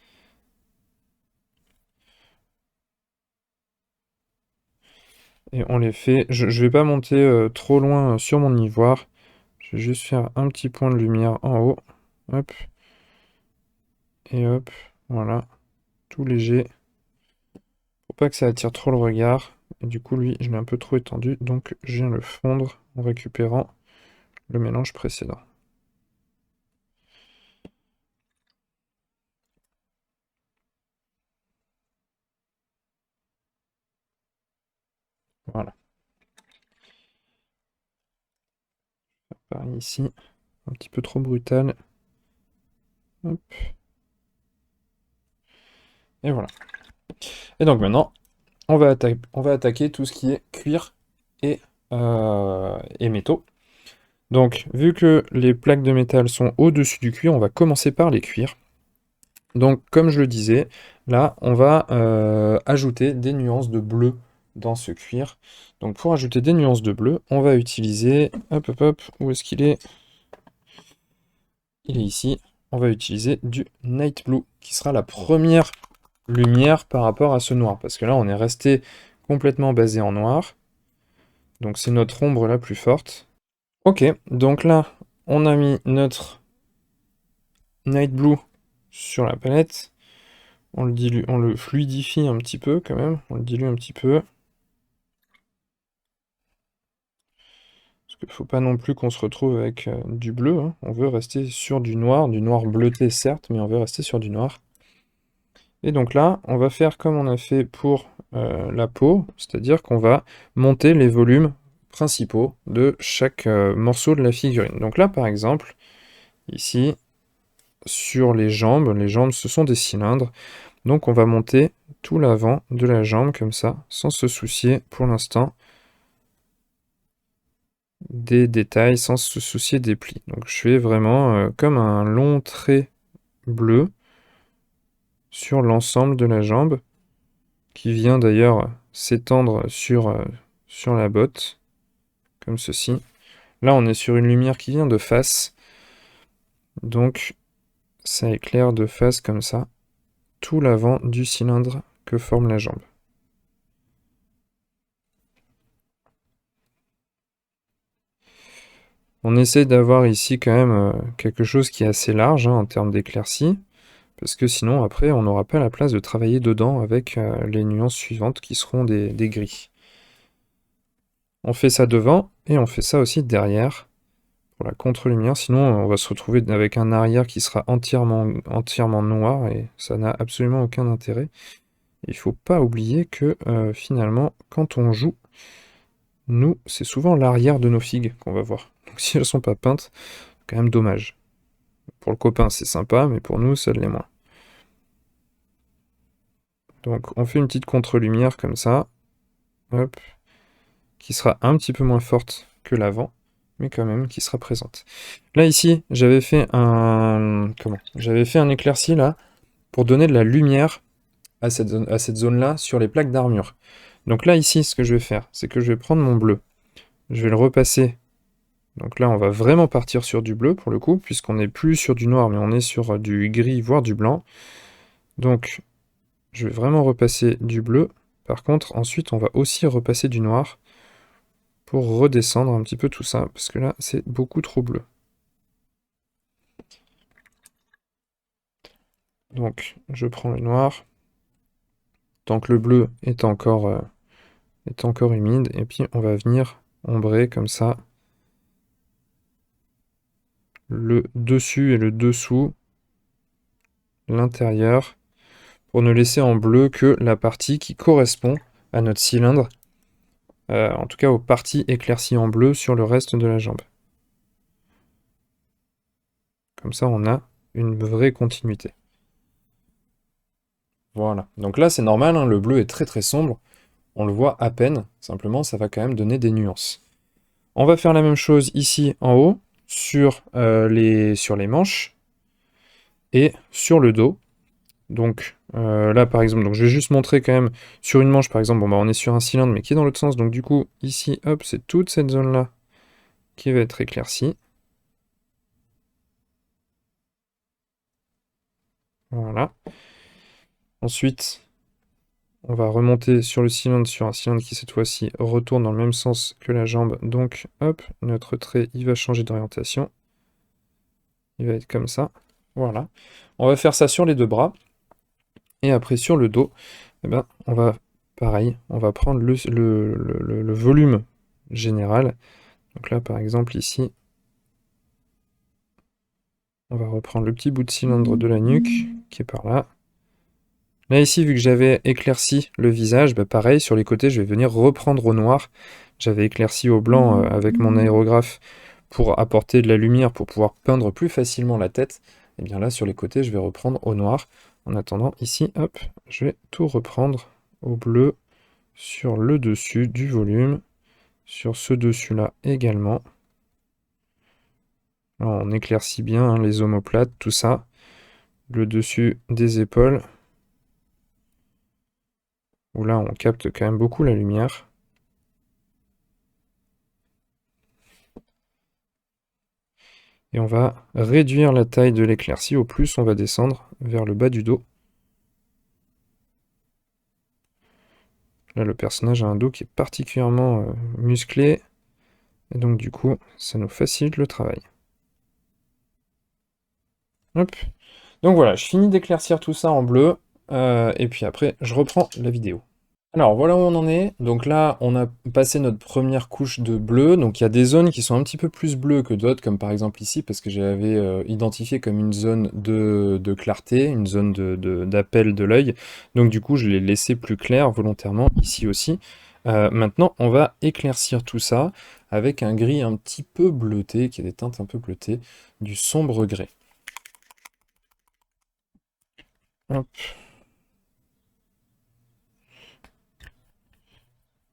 Et on les fait. Je vais pas monter trop loin sur mon ivoire. Je vais juste faire un petit point de lumière en haut. Hop. Et hop. Voilà. Tout léger. Pour pas que ça attire trop le regard. Et du coup, lui, je l'ai un peu trop étendu. Donc, je viens le fondre en récupérant le mélange précédent. Voilà. Pareil ici. Un petit peu trop brutal. Hop. Et voilà. Et donc maintenant, on va attaquer tout ce qui est cuir et métaux. Donc, vu que les plaques de métal sont au-dessus du cuir, on va commencer par les cuirs. Donc, comme je le disais, là, on va ajouter des nuances de bleu dans ce cuir. Donc, pour ajouter des nuances de bleu, on va utiliser... Hop, hop, hop, où est-ce qu'il est? Il est ici. On va utiliser du Night Blue, qui sera la première lumière par rapport à ce noir. Parce que là, on est resté complètement basé en noir. Donc, c'est notre ombre la plus forte. Ok, donc là, on a mis notre Night Blue sur la palette. On le dilue, on le fluidifie un petit peu quand même. On le dilue un petit peu. Parce qu'il ne faut pas non plus qu'on se retrouve avec du bleu, hein. On veut rester sur du noir bleuté certes, mais on veut rester sur du noir. Et donc là, on va faire comme on a fait pour la peau, c'est-à-dire qu'on va monter les volumes principaux de chaque morceau de la figurine. Donc là, par exemple, ici, sur les jambes ce sont des cylindres, donc on va monter tout l'avant de la jambe comme ça, sans se soucier pour l'instant des détails, sans se soucier des plis. Donc je fais vraiment comme un long trait bleu sur l'ensemble de la jambe, qui vient d'ailleurs s'étendre sur la botte, comme ceci. Là on est sur une lumière qui vient de face, donc ça éclaire de face comme ça, tout l'avant du cylindre que forme la jambe. On essaie d'avoir ici quand même quelque chose qui est assez large hein, en termes d'éclaircie, parce que sinon après on n'aura pas la place de travailler dedans avec les nuances suivantes qui seront des gris. On fait ça devant et on fait ça aussi derrière pour la contre-lumière, sinon on va se retrouver avec un arrière qui sera entièrement noir et ça n'a absolument aucun intérêt. Il faut pas oublier que finalement quand on joue, nous c'est souvent l'arrière de nos figues qu'on va voir. Donc si elles sont pas peintes, c'est quand même dommage. Pour le copain c'est sympa, mais pour nous ça l'est moins. Donc on fait une petite contre-lumière comme ça, hop, qui sera un petit peu moins forte que l'avant, mais quand même qui sera présente. Là ici, j'avais fait un éclairci là pour donner de la lumière à cette zone-là sur les plaques d'armure. Donc là ici, ce que je vais faire, c'est que je vais prendre mon bleu, je vais le repasser. Donc là, on va vraiment partir sur du bleu pour le coup, puisqu'on n'est plus sur du noir, mais on est sur du gris, voire du blanc. Donc, je vais vraiment repasser du bleu Par contre, ensuite, on va aussi repasser du noir pour redescendre un petit peu tout ça, parce que là, c'est beaucoup trop bleu. Donc, je prends le noir, tant que le bleu est encore humide, et puis on va venir ombrer comme ça le dessus et le dessous, l'intérieur, pour ne laisser en bleu que la partie qui correspond à notre cylindre, en tout cas aux parties éclaircies en bleu sur le reste de la jambe. Comme ça, on a une vraie continuité. Voilà. Donc là, c'est normal, hein, le bleu est très très sombre. On le voit à peine. Simplement, ça va quand même donner des nuances. On va faire la même chose ici en haut, sur les manches et sur le dos. Donc là, par exemple, donc je vais juste montrer quand même sur une manche, par exemple, bon, bah, on est sur un cylindre, mais qui est dans l'autre sens. Donc du coup, ici, hop, c'est toute cette zone-là qui va être éclaircie. Voilà. Ensuite, on va remonter sur le cylindre, sur un cylindre qui cette fois-ci retourne dans le même sens que la jambe. Donc, hop, notre trait, il va changer d'orientation. Il va être comme ça. Voilà. On va faire ça sur les deux bras. Et après, sur le dos, eh ben, on va, pareil, on va prendre le volume général. Donc là, par exemple, ici, on va reprendre le petit bout de cylindre de la nuque, qui est par là. Là, ici, vu que j'avais éclairci le visage, bah, pareil, sur les côtés, je vais venir reprendre au noir. J'avais éclairci au blanc avec mon aérographe pour apporter de la lumière, pour pouvoir peindre plus facilement la tête. Et bien là, sur les côtés, je vais reprendre au noir. En attendant, ici, hop, je vais tout reprendre au bleu sur le dessus du volume, sur ce dessus-là également. Là, on éclaircit bien hein, les omoplates, tout ça. Le dessus des épaules, où là, on capte quand même beaucoup la lumière. Et on va réduire la taille de l'éclaircie, au plus on va descendre vers le bas du dos. Là, le personnage a un dos qui est particulièrement musclé, et donc du coup, ça nous facilite le travail. Hop. Donc voilà, je finis d'éclaircir tout ça en bleu, et puis après, je reprends la vidéo. Alors voilà où on en est. Donc là, on a passé notre première couche de bleu. Donc il y a des zones qui sont un petit peu plus bleues que d'autres, comme par exemple ici, parce que j'avais identifié comme une zone de clarté, une zone d'appel de l'œil. Donc du coup, je l'ai laissé plus clair volontairement ici aussi. Maintenant, on va éclaircir tout ça avec un gris un petit peu bleuté, qui a des teintes un peu bleutées, du sombre gris. Hop.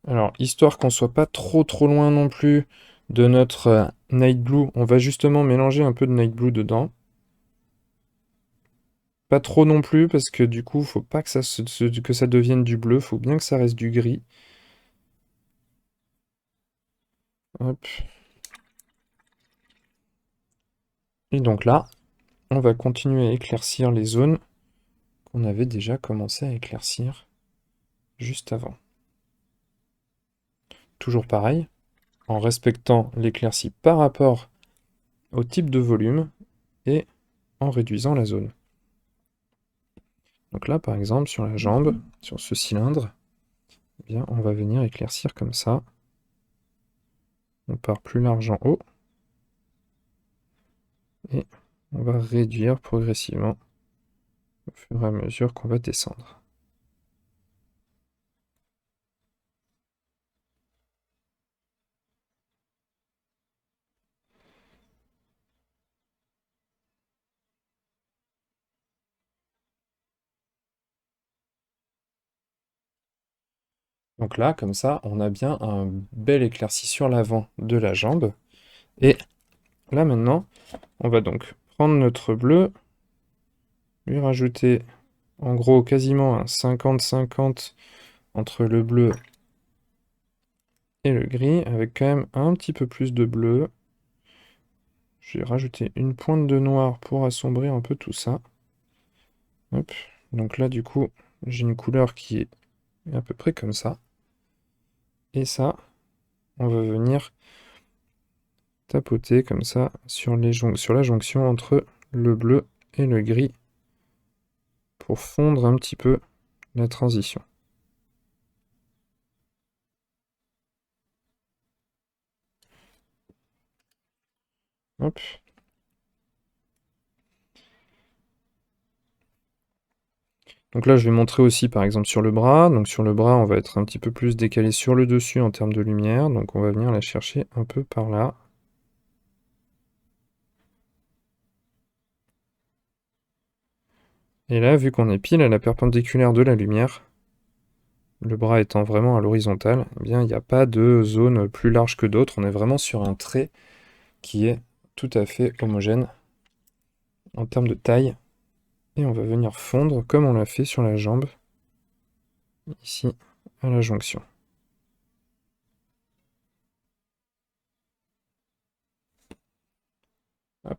Alors, histoire qu'on soit pas trop loin non plus de notre Night Blue, on va justement mélanger un peu de Night Blue dedans. Pas trop non plus, parce que du coup, faut pas que que ça devienne du bleu, faut bien que ça reste du gris. Hop. Et donc là, on va continuer à éclaircir les zones qu'on avait déjà commencé à éclaircir juste avant. Toujours pareil, en respectant l'éclaircie par rapport au type de volume et en réduisant la zone. Donc là, par exemple, sur la jambe, sur ce cylindre, eh bien, on va venir éclaircir comme ça. On part plus large en haut. Et on va réduire progressivement au fur et à mesure qu'on va descendre. Donc là, comme ça, on a bien un bel éclairci sur l'avant de la jambe. Et là maintenant, on va donc prendre notre bleu, lui rajouter en gros quasiment un 50-50 entre le bleu et le gris, avec quand même un petit peu plus de bleu. Je vais rajouter une pointe de noir pour assombrir un peu tout ça. Hop. Donc là, du coup, j'ai une couleur qui est à peu près comme ça. Et ça, on va venir tapoter comme ça sur la jonction entre le bleu et le gris pour fondre un petit peu la transition. Hop. Donc là, je vais montrer aussi, par exemple, sur le bras. Donc sur le bras, on va être un petit peu plus décalé sur le dessus en termes de lumière. Donc on va venir la chercher un peu par là. Et là, vu qu'on est pile à la perpendiculaire de la lumière, le bras étant vraiment à l'horizontale, eh bien, il n'y a pas de zone plus large que d'autres. On est vraiment sur un trait qui est tout à fait homogène en termes de taille. Et on va venir fondre comme on l'a fait sur la jambe, ici, à la jonction. Hop.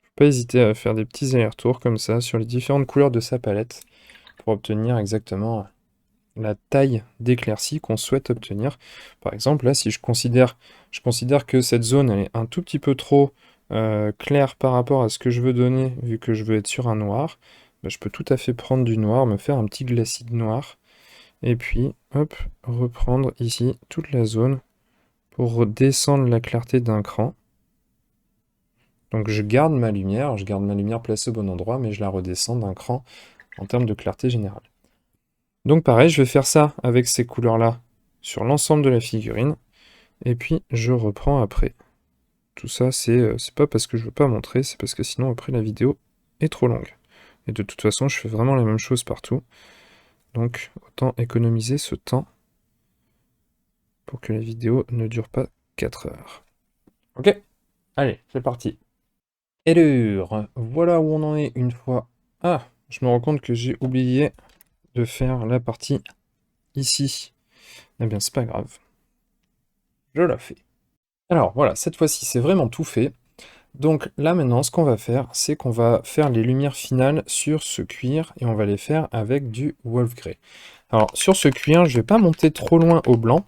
Faut pas hésiter à faire des petits allers-retours comme ça sur les différentes couleurs de sa palette pour obtenir exactement la taille d'éclaircie qu'on souhaite obtenir. Par exemple, là, si je considère que cette zone elle est un tout petit peu trop claire par rapport à ce que je veux donner, vu que je veux être sur un noir, bah, je peux tout à fait prendre du noir, me faire un petit glacis de noir, et puis, hop, reprendre ici toute la zone pour redescendre la clarté d'un cran. Donc je garde ma lumière placée au bon endroit, mais je la redescends d'un cran en termes de clarté générale. Donc pareil, je vais faire ça avec ces couleurs-là sur l'ensemble de la figurine, et puis je reprends après. Tout ça, c'est pas parce que je veux pas montrer, c'est parce que sinon après la vidéo est trop longue. Et de toute façon, je fais vraiment la même chose partout, donc autant économiser ce temps pour que la vidéo ne dure pas 4 heures. Ok, allez, c'est parti. Hello, voilà où on en est une fois. Ah, je me rends compte que j'ai oublié de faire la partie ici. Eh bien, c'est pas grave. Je la fais. Alors voilà, cette fois-ci, c'est vraiment tout fait. Donc là maintenant, ce qu'on va faire, c'est qu'on va faire les lumières finales sur ce cuir et on va les faire avec du Wolf Grey. Alors sur ce cuir, je vais pas monter trop loin au blanc,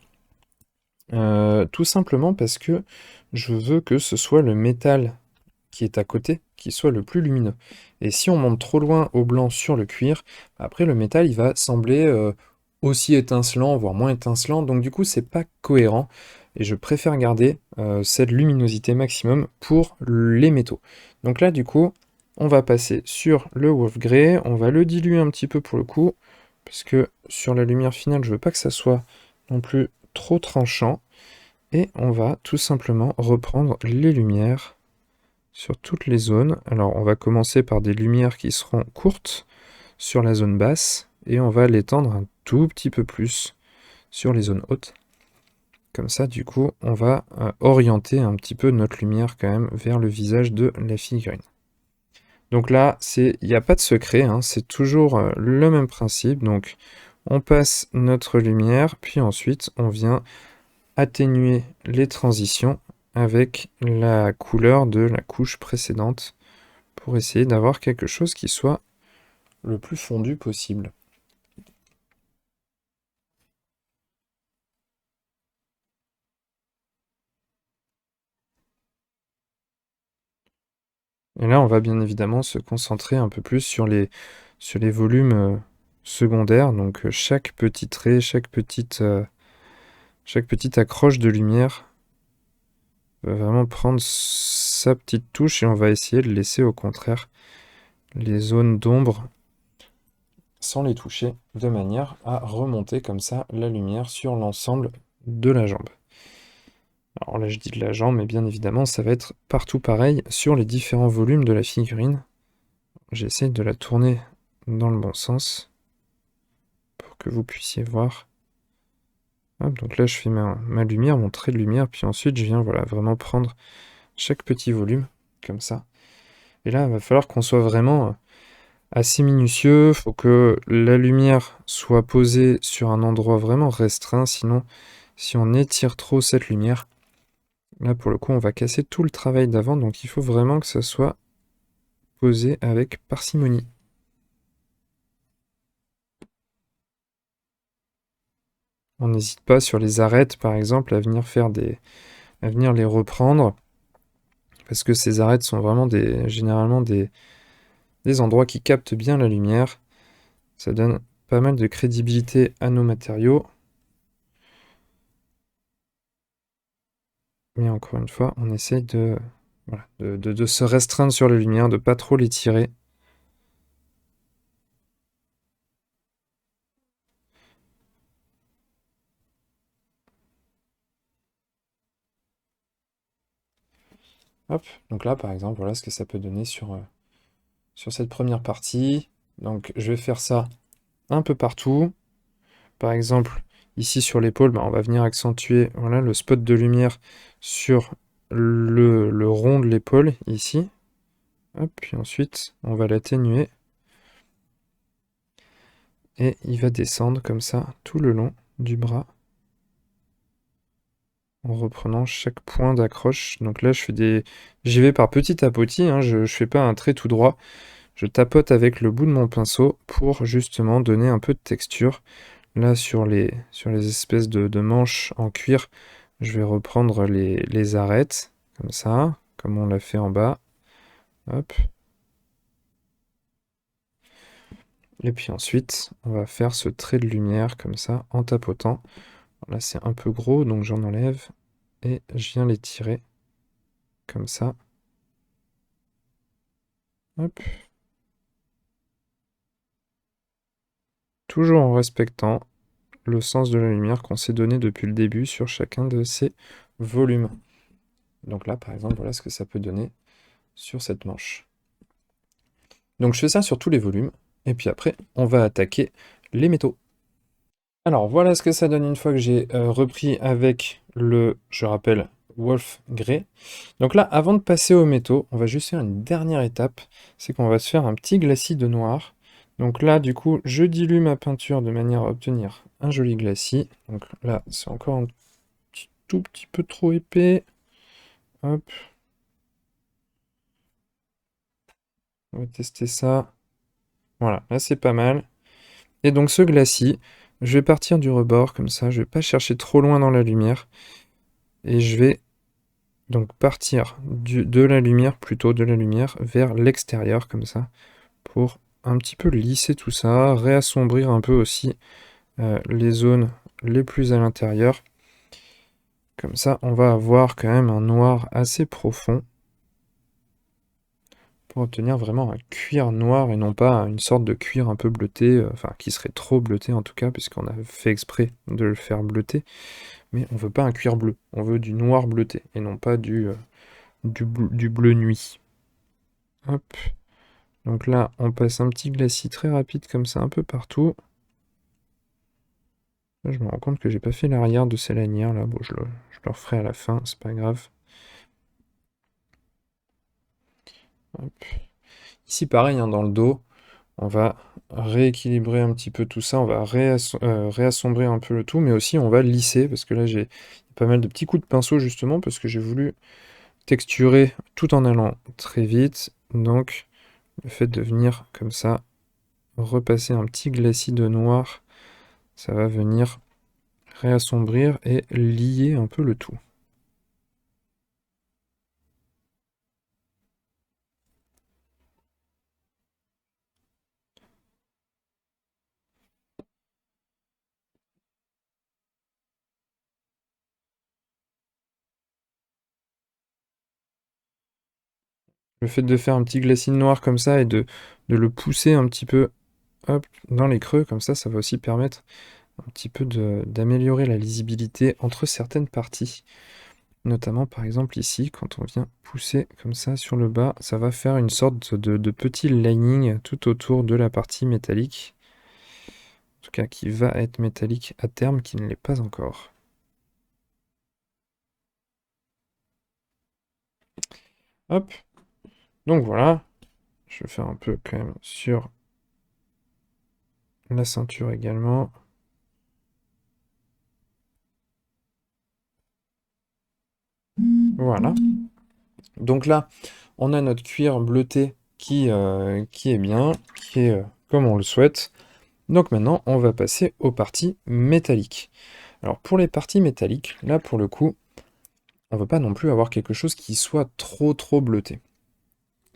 tout simplement parce que je veux que ce soit le métal qui est à côté qui soit le plus lumineux. Et si on monte trop loin au blanc sur le cuir, après le métal il va sembler aussi étincelant, voire moins étincelant, donc du coup c'est pas cohérent, et je préfère garder cette luminosité maximum pour les métaux. Donc là du coup, on va passer sur le Wolf Grey, on va le diluer un petit peu pour le coup, parce que sur la lumière finale, je veux pas que ça soit non plus trop tranchant, et on va tout simplement reprendre les lumières sur toutes les zones. Alors on va commencer par des lumières qui seront courtes sur la zone basse, et on va l'étendre un tout petit peu plus sur les zones hautes. Comme ça, du coup, on va orienter un petit peu notre lumière quand même vers le visage de la figurine. Donc là, il n'y a pas de secret, hein, c'est toujours le même principe. Donc on passe notre lumière, puis ensuite on vient atténuer les transitions avec la couleur de la couche précédente pour essayer d'avoir quelque chose qui soit le plus fondu possible. Et là, on va bien évidemment se concentrer un peu plus sur les volumes secondaires, donc chaque petit trait, chaque petite accroche de lumière va vraiment prendre sa petite touche, et on va essayer de laisser au contraire les zones d'ombre sans les toucher, de manière à remonter comme ça la lumière sur l'ensemble de la jambe. Alors là je dis de la jambe, mais bien évidemment ça va être partout pareil sur les différents volumes de la figurine. J'essaie de la tourner dans le bon sens pour que vous puissiez voir. Hop, donc là je fais ma lumière, mon trait de lumière, puis ensuite je viens voilà, vraiment prendre chaque petit volume, comme ça. Et là il va falloir qu'on soit vraiment assez minutieux, faut que la lumière soit posée sur un endroit vraiment restreint, sinon si on étire trop cette lumière, là pour le coup on va casser tout le travail d'avant, donc il faut vraiment que ça soit poser avec parcimonie. On n'hésite pas sur les arêtes, par exemple, à venir à venir les reprendre, parce que ces arêtes sont vraiment généralement des endroits qui captent bien la lumière. Ça donne pas mal de crédibilité à nos matériaux. Mais encore une fois, on essaye voilà, de se restreindre sur les lumières, de pas trop les tirer. Hop, donc là par exemple, voilà ce que ça peut donner sur cette première partie. Donc je vais faire ça un peu partout. Par exemple, ici sur l'épaule, on va venir accentuer voilà, le spot de lumière sur le rond de l'épaule, ici. Hop, puis ensuite, on va l'atténuer. Et il va descendre comme ça tout le long du bras. En reprenant chaque point d'accroche. Donc là, j'y vais par petit à petit, hein, je fais pas un trait tout droit. Je tapote avec le bout de mon pinceau pour justement donner un peu de texture. Là, sur les espèces de manches en cuir, je vais reprendre les arêtes, comme ça, comme on l'a fait en bas. Hop. Et puis ensuite, on va faire ce trait de lumière, comme ça, en tapotant. Là, c'est un peu gros, donc j'en enlève. Et je viens les tirer, comme ça. Hop. Toujours en respectant le sens de la lumière qu'on s'est donné depuis le début sur chacun de ces volumes. Donc là, par exemple, voilà ce que ça peut donner sur cette manche. Donc je fais ça sur tous les volumes, et puis après, on va attaquer les métaux. Alors voilà ce que ça donne une fois que j'ai repris avec je rappelle, Wolf Grey. Donc là, avant de passer aux métaux, on va juste faire une dernière étape, c'est qu'on va se faire un petit glacis de noir. Donc là, du coup, je dilue ma peinture de manière à obtenir un joli glacis. Donc là, c'est encore un tout petit peu trop épais. Hop. On va tester ça. Voilà, là c'est pas mal. Et donc ce glacis, je vais partir du rebord comme ça, je vais pas chercher trop loin dans la lumière. Et je vais donc partir de la lumière, plutôt de la lumière, vers l'extérieur comme ça, pour un petit peu lisser tout ça, réassombrir un peu aussi les zones les plus à l'intérieur. Comme ça, on va avoir quand même un noir assez profond pour obtenir vraiment un cuir noir et non pas une sorte de cuir un peu bleuté, enfin qui serait trop bleuté en tout cas, puisqu'on a fait exprès de le faire bleuter. Mais on veut pas un cuir bleu, on veut du noir bleuté et non pas du bleu nuit. Hop. Donc là, on passe un petit glacis très rapide comme ça un peu partout. Là, je me rends compte que j'ai pas fait l'arrière de ces lanières là. Bon, je le referai à la fin, c'est pas grave. Hop. Ici, pareil, hein, dans le dos, on va rééquilibrer un petit peu tout ça. On va réassombrir un peu le tout, mais aussi on va lisser parce que là, j'ai pas mal de petits coups de pinceau justement parce que j'ai voulu texturer tout en allant très vite. Donc, le fait de venir comme ça, repasser un petit glacis de noir, ça va venir réassombrir et lier un peu le tout. Le fait de faire un petit glacis noir comme ça et de le pousser un petit peu hop, dans les creux, comme ça va aussi permettre un petit peu d'améliorer la lisibilité entre certaines parties. Notamment par exemple ici, quand on vient pousser comme ça sur le bas, ça va faire une sorte de petit lining tout autour de la partie métallique. En tout cas qui va être métallique à terme, qui ne l'est pas encore. Hop, donc voilà, je vais faire un peu quand même sur la ceinture également. Voilà. Donc là, on a notre cuir bleuté qui est bien, qui est comme on le souhaite. Donc maintenant, on va passer aux parties métalliques. Alors pour les parties métalliques, là pour le coup, on ne veut pas non plus avoir quelque chose qui soit trop bleuté.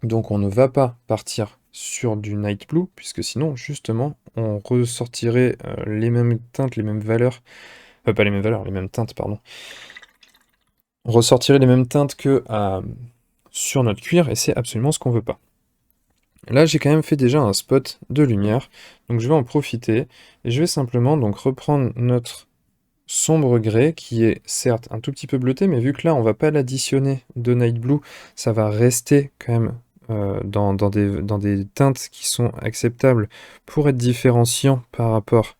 Donc on ne va pas partir sur du Night Blue, puisque sinon, justement, on ressortirait les mêmes teintes, les mêmes valeurs, pas les mêmes valeurs, les mêmes teintes, pardon. On ressortirait les mêmes teintes que sur notre cuir, et c'est absolument ce qu'on veut pas. Là, j'ai quand même fait déjà un spot de lumière, donc je vais en profiter, et je vais simplement donc reprendre notre sombre gris, qui est certes un tout petit peu bleuté, mais vu que là, on va pas l'additionner de Night Blue, ça va rester quand même dans des teintes qui sont acceptables pour être différenciants par rapport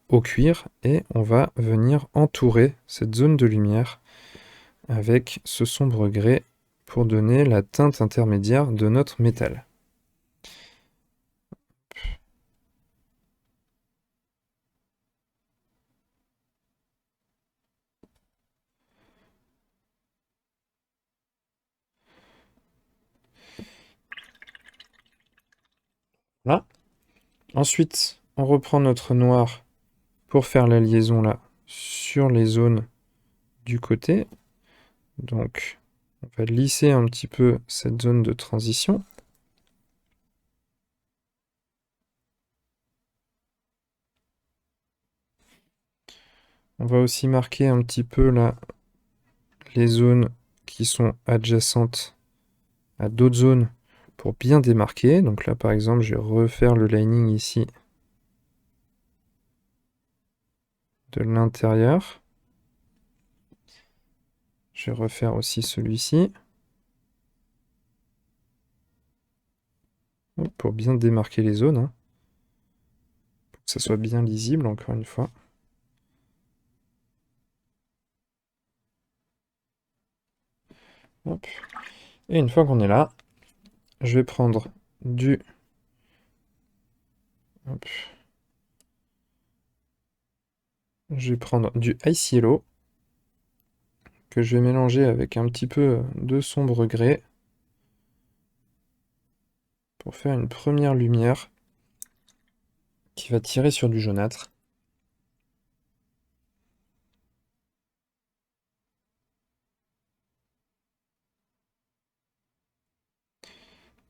au cuir, et on va venir entourer cette zone de lumière avec ce sombre gris pour donner la teinte intermédiaire de notre métal. Là. Ensuite, on reprend notre noir pour faire la liaison là sur les zones du côté. Donc, on va lisser un petit peu cette zone de transition. On va aussi marquer un petit peu là les zones qui sont adjacentes à d'autres zones pour bien démarquer. Donc là, par exemple, je vais refaire le lining ici de l'intérieur. Je vais refaire aussi celui-ci. Pour bien démarquer les zones, hein, pour que ça soit bien lisible, encore une fois. Hop. Et une fois qu'on est là, je vais prendre du... Hop. Je vais prendre du Ice Yellow, que je vais mélanger avec un petit peu de sombre gris, pour faire une première lumière qui va tirer sur du jaunâtre.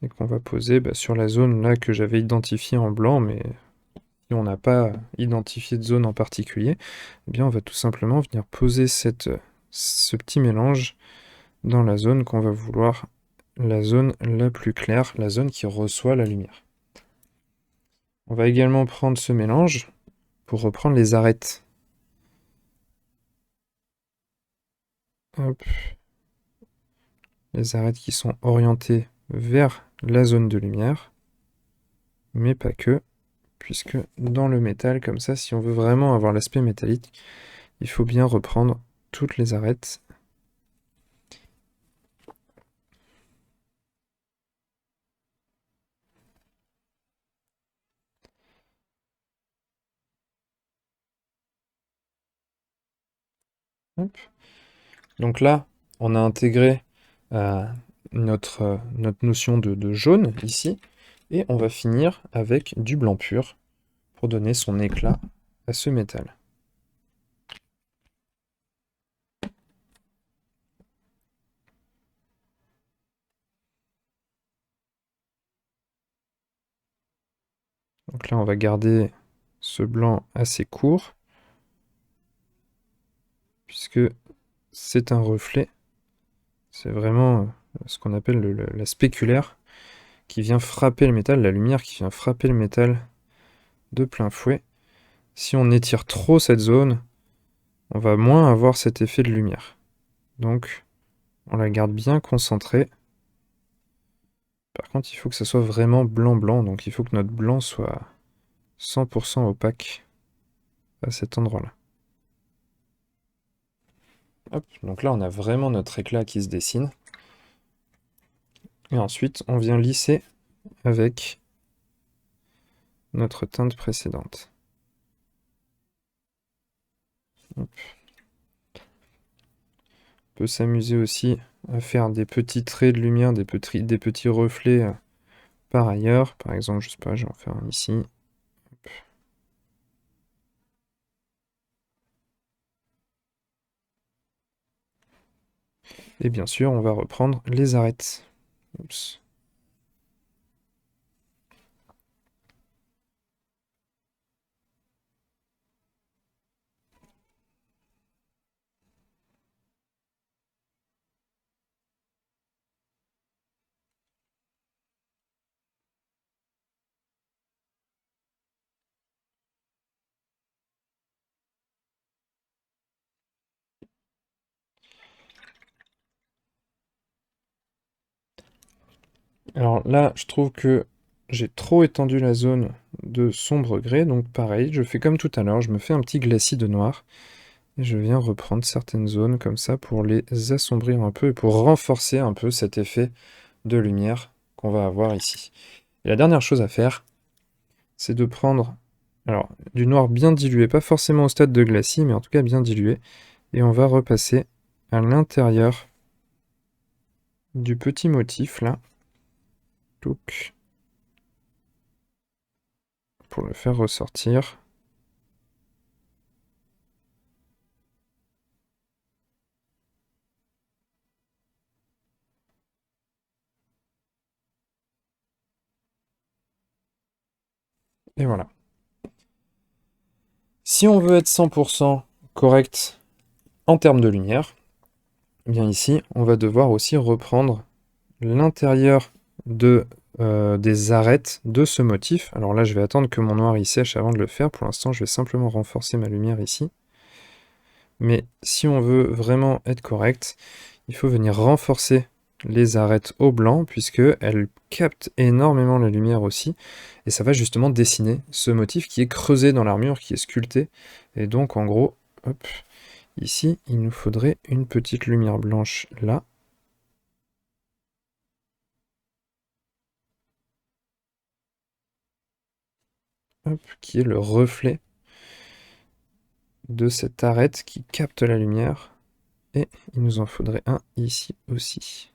Et qu'on va poser sur la zone là que j'avais identifiée en blanc, mais si on n'a pas identifié de zone en particulier, eh bien on va tout simplement venir poser ce petit mélange dans la zone qu'on va vouloir, la zone la plus claire, la zone qui reçoit la lumière. On va également prendre ce mélange pour reprendre les arêtes. Hop. Les arêtes qui sont orientées vers la zone de lumière, mais pas que, puisque dans le métal, comme ça, si on veut vraiment avoir l'aspect métallique, il faut bien reprendre toutes les arêtes. Hop. Donc là, on a intégré notre notion de jaune ici, et on va finir avec du blanc pur pour donner son éclat à ce métal. Donc là, on va garder ce blanc assez court, puisque c'est un reflet. C'est vraiment ce qu'on appelle la spéculaire qui vient frapper le métal, la lumière qui vient frapper le métal de plein fouet. Si on étire trop cette zone, on va moins avoir cet effet de lumière. Donc, on la garde bien concentrée. Par contre, il faut que ça soit vraiment blanc-blanc, donc il faut que notre blanc soit 100% opaque à cet endroit-là. Hop, donc là, on a vraiment notre éclat qui se dessine. Et ensuite, on vient lisser avec notre teinte précédente. Hop. On peut s'amuser aussi à faire des petits traits de lumière, des petits reflets par ailleurs. Par exemple, je sais pas, je vais en faire un ici. Et bien sûr, on va reprendre les arêtes. Oups. Alors là, je trouve que j'ai trop étendu la zone de sombre gris, donc pareil, je fais comme tout à l'heure, je me fais un petit glacis de noir, et je viens reprendre certaines zones comme ça pour les assombrir un peu, et pour renforcer un peu cet effet de lumière qu'on va avoir ici. Et la dernière chose à faire, c'est de prendre alors, du noir bien dilué, pas forcément au stade de glacis, mais en tout cas bien dilué, et on va repasser à l'intérieur du petit motif là. Touc. Pour le faire ressortir. Et voilà. Si on veut être 100% correct en termes de lumière, eh bien ici, on va devoir aussi reprendre l'intérieur des arêtes de ce motif. Alors là, je vais attendre que mon noir y sèche avant de le faire. Pour l'instant, je vais simplement renforcer ma lumière ici. Mais si on veut vraiment être correct, il faut venir renforcer les arêtes au blanc, puisqu'elles captent énormément la lumière aussi, et ça va justement dessiner ce motif qui est creusé dans l'armure, qui est sculpté, et donc en gros, hop, ici, il nous faudrait une petite lumière blanche là, hop, qui est le reflet de cette arête qui capte la lumière, et il nous en faudrait un ici aussi.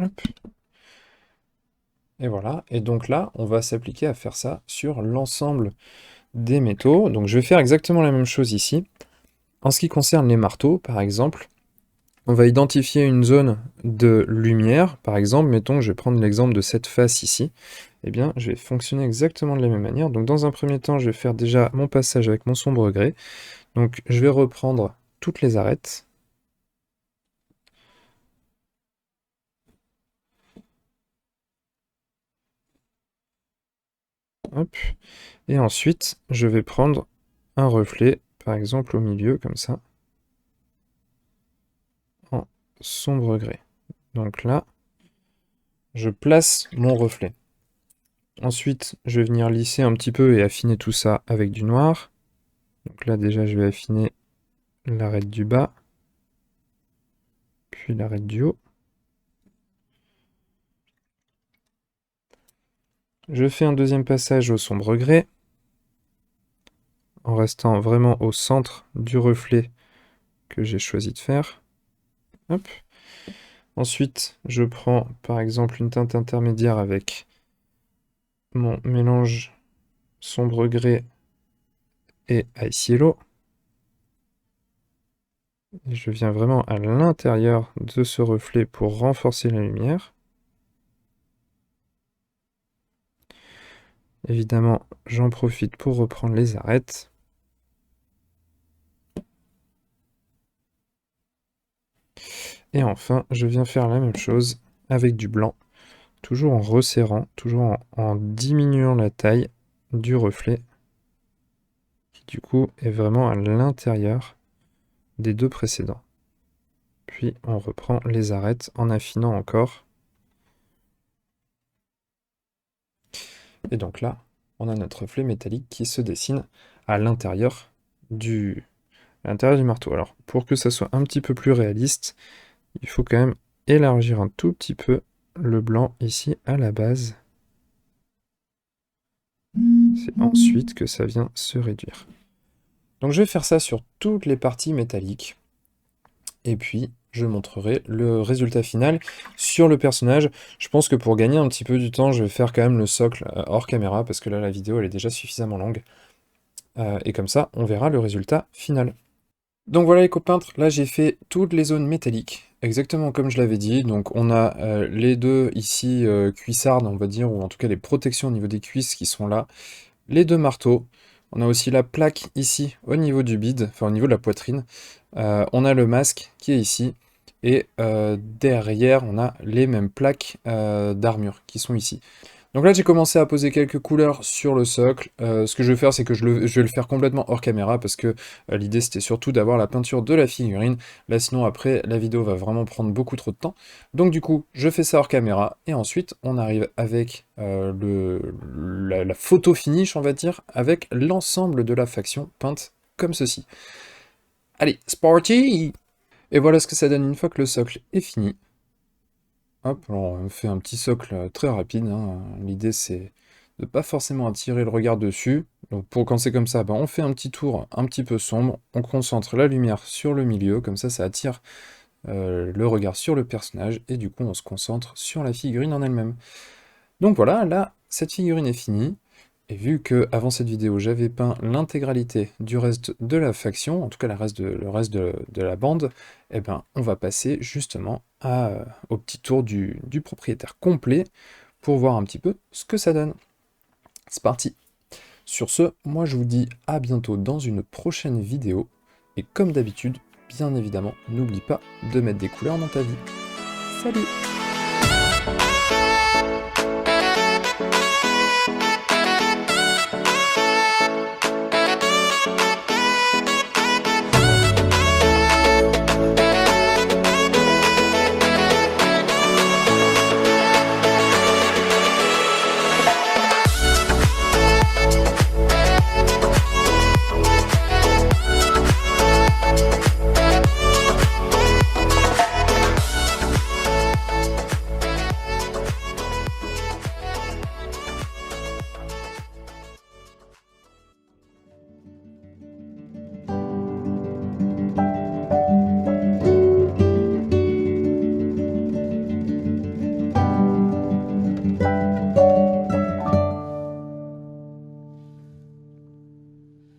Hop. Et voilà, et donc là, on va s'appliquer à faire ça sur l'ensemble des métaux. Donc je vais faire exactement la même chose ici. En ce qui concerne les marteaux, par exemple, on va identifier une zone de lumière. Par exemple, mettons que je vais prendre l'exemple de cette face ici. Eh bien, je vais fonctionner exactement de la même manière. Donc dans un premier temps, je vais faire déjà mon passage avec mon sombre gris. Donc je vais reprendre toutes les arêtes. Hop. Et ensuite, je vais prendre un reflet, par exemple au milieu, comme ça, en sombre gris. Donc là, je place mon reflet. Ensuite, je vais venir lisser un petit peu et affiner tout ça avec du noir. Donc là, déjà, je vais affiner l'arête du bas, puis l'arête du haut. Je fais un deuxième passage au sombre gris, en restant vraiment au centre du reflet que j'ai choisi de faire. Hop. Ensuite, je prends par exemple une teinte intermédiaire avec mon mélange sombre gris et ice yellow. Et je viens vraiment à l'intérieur de ce reflet pour renforcer la lumière. Évidemment, j'en profite pour reprendre les arêtes. Et enfin, je viens faire la même chose avec du blanc, toujours en resserrant, toujours en diminuant la taille du reflet, qui du coup est vraiment à l'intérieur des deux précédents. Puis on reprend les arêtes en affinant encore. Et donc là, on a notre reflet métallique qui se dessine à l'intérieur du marteau. Alors, pour que ça soit un petit peu plus réaliste, il faut quand même élargir un tout petit peu le blanc ici à la base. c'est ensuite que ça vient se réduire. Donc je vais faire ça sur toutes les parties métalliques. Et puis, je montrerai le résultat final sur le personnage. Je pense que pour gagner un petit peu du temps, je vais faire quand même le socle hors caméra, parce que là, la vidéo, elle est déjà suffisamment longue. Et comme ça, on verra le résultat final. Donc voilà les copains, là j'ai fait toutes les zones métalliques, exactement comme je l'avais dit. Donc on a les deux ici cuissardes, on va dire, ou en tout cas les protections au niveau des cuisses qui sont là. Les deux marteaux. On a aussi la plaque ici au niveau du bide, enfin au niveau de la poitrine. On a le masque qui est ici. Et derrière, on a les mêmes plaques d'armure qui sont ici. Donc là, j'ai commencé à poser quelques couleurs sur le socle. Ce que je vais faire, c'est que je vais le faire complètement hors caméra, parce que l'idée, c'était surtout d'avoir la peinture de la figurine. Là, sinon, après, la vidéo va vraiment prendre beaucoup trop de temps. Donc du coup, je fais ça hors caméra, et ensuite, on arrive avec la photo finish, on va dire, avec l'ensemble de la faction peinte comme ceci. Allez, c'est parti! Et voilà ce que ça donne une fois que le socle est fini. Hop, alors on fait un petit socle très rapide, hein. L'idée c'est de pas forcément attirer le regard dessus. Donc pour quand c'est comme ça, on fait un petit tour un petit peu sombre, on concentre la lumière sur le milieu, comme ça attire le regard sur le personnage, et du coup on se concentre sur la figurine en elle-même. Donc voilà, là, cette figurine est finie. Et vu que avant cette vidéo, j'avais peint l'intégralité du reste de la faction, en tout cas le reste de la bande, eh ben, on va passer justement au petit tour du propriétaire complet pour voir un petit peu ce que ça donne. C'est parti! Sur ce, moi je vous dis à bientôt dans une prochaine vidéo, et comme d'habitude, bien évidemment, n'oublie pas de mettre des couleurs dans ta vie. Salut!